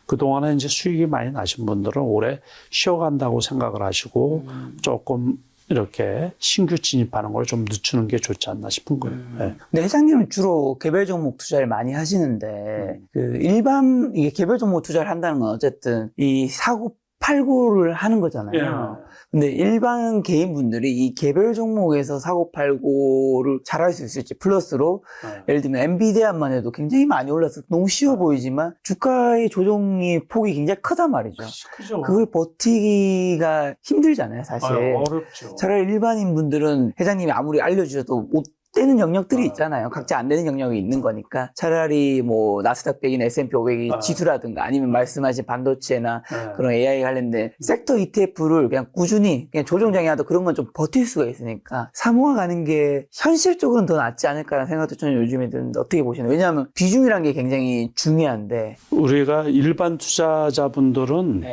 그동안에 이제 수익이 많이 나신 분들은 올해 쉬어간다고 생각을 하시고 조금 이렇게 신규 진입하는 걸 좀 늦추는 게 좋지 않나 싶은 거예요. 근데 회장님은 주로 개별 종목 투자를 많이 하시는데, 이게 개별 종목 투자를 한다는 건 어쨌든 이 사고 팔고를 하는 거잖아요. 근데 일반 개인분들이 이 개별 종목에서 사고 팔고를 잘할 수 있을지, 플러스로 예를 들면 엔비디아만 해도 굉장히 많이 올라서 너무 쉬워 보이지만 주가의 조정이 폭이 굉장히 크단 말이죠. 그죠. 그걸 버티기가 힘들잖아요, 사실. 어렵죠. 차라리 일반인 분들은 회장님이 아무리 알려주셔도 못 되는 영역들이 있잖아요. 각자 안 되는 영역이 있는 거니까 차라리 뭐 나스닥 100이나 S&P 500이 지수라든가 아니면 말씀하신 반도체나 그런 AI 관련된 섹터 ETF를 그냥 꾸준히 그냥 조정장이라도 그런 건 좀 버틸 수가 있으니까 사모아 가는 게 현실적으로는 더 낫지 않을까라는 생각도 저는 요즘에 드는데 어떻게 보시나요? 왜냐하면 비중이라는 게 굉장히 중요한데 우리가 일반 투자자분들은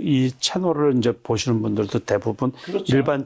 이 채널을 이제 보시는 분들도 대부분 그렇죠. 일반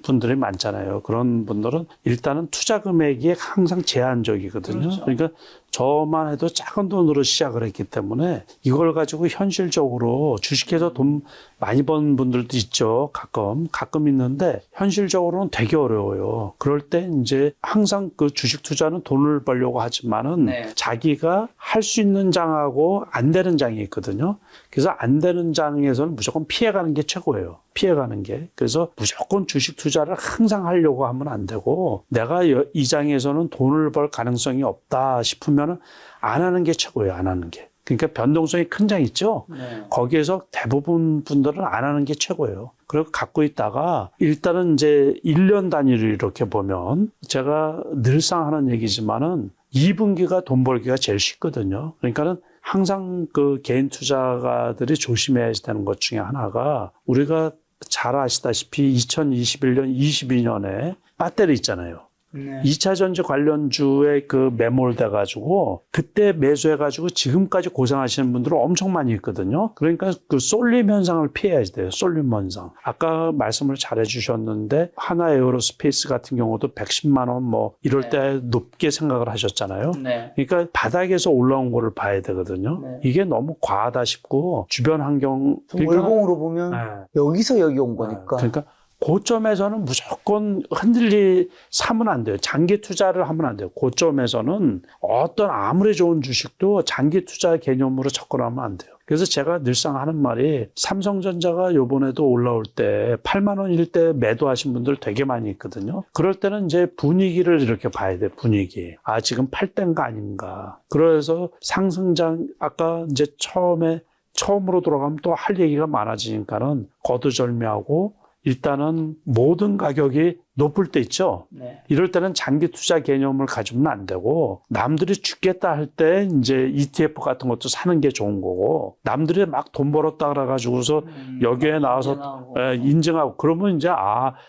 분들이 많잖아요. 그런 분들은 일단은 투자 금액이 항상 제한적이거든요. 그렇죠. 그러니까 저만 해도 작은 돈으로 시작을 했기 때문에 이걸 가지고 현실적으로 주식해서 돈 많이 번 분들도 있죠. 가끔 있는데 현실적으로는 되게 어려워요. 그럴 때 이제 항상 그 주식 투자는 돈을 벌려고 하지만은 네. 자기가 할 수 있는 장하고 안 되는 장이 있거든요. 그래서 안 되는 장에서는 무조건 피해가는 게 최고예요. 피해가는 게. 그래서 무조건 주식 투자를 항상 하려고 하면 안 되고 내가 이 장에서는 돈을 벌 가능성이 없다 싶으면 안 하는 게 최고예요. 안 하는 게. 그러니까 변동성이 큰 장 있죠. 네. 거기에서 대부분 분들은 안 하는 게 최고예요. 그리고 갖고 있다가 일단은 이제 1년 단위로 이렇게 보면 제가 늘상 하는 얘기지만은 2분기가 돈 벌기가 제일 쉽거든요. 그러니까는 항상 그 개인 투자가들이 조심해야 되는 것 중에 하나가 우리가 잘 아시다시피 2021년, 22년에 배터리 있잖아요. 네. 2차 전지 관련주에 그 매몰돼 가지고 그때 매수해 가지고 지금까지 고생하시는 분들은 엄청 많이 있거든요. 그러니까 그 쏠림 현상을 피해야 돼요. 쏠림 현상. 아까 말씀을 잘해 주셨는데 하나 에어로스페이스 같은 경우도 110만 원 뭐 이럴 네. 때 높게 생각을 하셨잖아요. 네. 그러니까 바닥에서 올라온 거를 봐야 되거든요. 네. 이게 너무 과하다 싶고 주변 환경 월봉으로 보면 네. 여기서 여기 온 거니까. 그러니까 고점에서는 무조건 사면 안 돼요. 장기 투자를 하면 안 돼요. 고점에서는 어떤 아무리 좋은 주식도 장기 투자 개념으로 접근하면 안 돼요. 그래서 제가 늘상 하는 말이 삼성전자가 요번에도 올라올 때 8만 원일 때 매도하신 분들 되게 많이 있거든요. 그럴 때는 이제 분위기를 이렇게 봐야 돼요. 분위기. 아, 지금 8대인가 아닌가. 그래서 상승장 아까 이제 처음으로 돌아가면 또 할 얘기가 많아지니까는 거두절미하고 일단은 모든 가격이 높을 때 있죠. 네. 이럴 때는 장기 투자 개념을 가지면 안 되고 남들이 죽겠다 할 때 이제 ETF 같은 것도 사는 게 좋은 거고 남들이 막 돈 벌었다 그래가지고서 여기에 나와서 인증하고 그러면 이제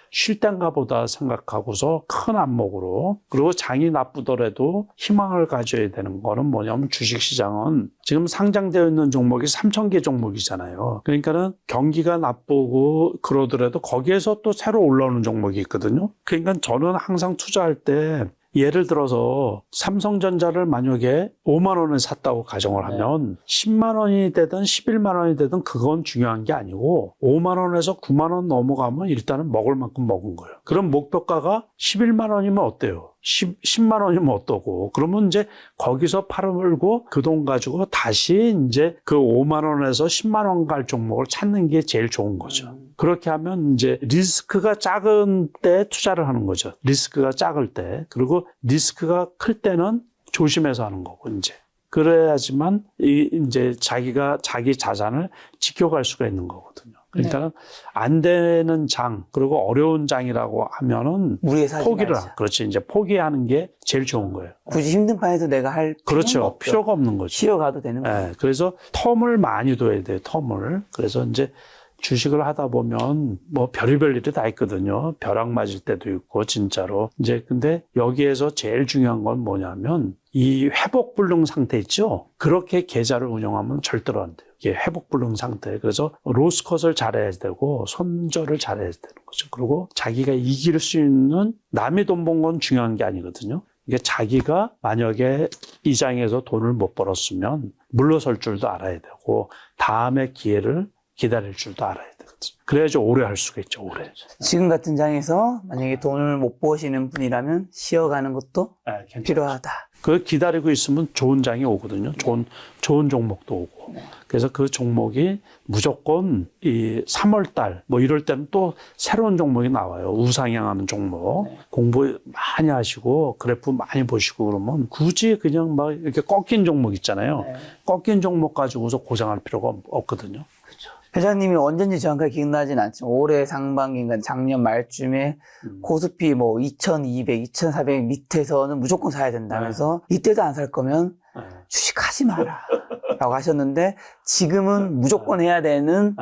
쉴 땐가 보다 생각하고서 큰 안목으로 그리고 장이 나쁘더라도 희망을 가져야 되는 거는 뭐냐면 주식시장은 지금 상장되어 있는 종목이 3,000개 종목이잖아요. 그러니까는 경기가 나쁘고 그러더라도 거기에서 또 새로 올라오는 종목이 있거든요. 그러니까 저는 항상 투자할 때 예를 들어서 삼성전자를 만약에 5만 원에 샀다고 가정을 하면 10만 원이 되든 11만 원이 되든 그건 중요한 게 아니고 5만 원에서 9만 원 넘어가면 일단은 먹을 만큼 먹은 거예요. 그럼 목표가가 11만 원이면 어때요? 10만 원이면 어떠고 그러면 이제 거기서 팔아물고 그 돈 가지고 다시 이제 그 5만 원에서 10만 원 갈 종목을 찾는 게 제일 좋은 거죠. 그렇게 하면 이제 리스크가 작은 때 투자를 하는 거죠. 리스크가 작을 때. 그리고 리스크가 클 때는 조심해서 하는 거고 이제. 그래야지만 이제 자기 자산을 지켜갈 수가 있는 거거든요. 그러니까 안 되는 장 그리고 어려운 장이라고 하면은 무리해서 하지 포기를 말자. 그렇지 이제 포기하는 게 제일 좋은 거예요. 굳이 힘든 판에서 내가 할 필요가 그렇죠. 없죠. 필요가 없는 거죠. 쉬어가도 되는 거예요. 네, 그래서 텀을 많이 둬야 돼요. 텀을. 그래서 이제 주식을 하다 보면 뭐 별의별 일이 다 있거든요. 벼락 맞을 때도 있고 진짜로. 이제 근데 여기에서 제일 중요한 건 뭐냐면 이 회복불능 상태 있죠. 그렇게 계좌를 운영하면 절대로 안 돼요. 이게 회복불능 상태. 그래서 로스컷을 잘해야 되고 손절을 잘해야 되는 거죠. 그리고 자기가 이길 수 있는 남이 돈 번 건 중요한 게 아니거든요. 이게 자기가 만약에 이 장에서 돈을 못 벌었으면 물러설 줄도 알아야 되고 다음에 기회를 기다릴 줄도 알아야 되거든요. 그래야지 오래 할 수가 있죠. 오래. 지금 같은 장에서 만약에 돈을 못 버시는 분이라면 쉬어가는 것도 괜찮죠. 필요하다. 그 기다리고 있으면 좋은 장이 오거든요. 좋은 종목도 오고. 그래서 그 종목이 무조건 이 3월 달 뭐 이럴 때는 또 새로운 종목이 나와요. 우상향하는 종목. 공부 많이 하시고 그래프 많이 보시고 그러면 굳이 그냥 막 이렇게 꺾인 종목 있잖아요. 꺾인 종목 가지고서 고생할 필요가 없거든요. 회장님이 언제인지 정확하게 기억나진 않지만 올해 상반기인가 작년 말쯤에 코스피 뭐 2200, 2400 밑에서는 무조건 사야 된다면서 이때도 안 살 거면 주식하지 마라 라고 하셨는데 지금은 무조건 해야 되는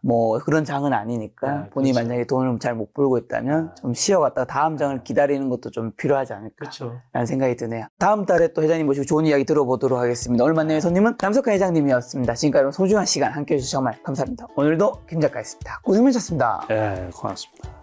뭐 그런 장은 아니니까 네, 본인이 그렇죠. 만약에 돈을 잘 못 벌고 있다면 좀 쉬어갔다가 다음 장을 기다리는 것도 좀 필요하지 않을까 그렇죠. 라는 생각이 드네요. 다음 달에 또 회장님 모시고 좋은 이야기 들어보도록 하겠습니다. 오늘 만남의 손님은 남석환 회장님이었습니다. 지금까지 소중한 시간 함께해 주셔서 정말 감사합니다. 오늘도 김 작가였습니다. 고생 많으셨습니다. 예, 고맙습니다.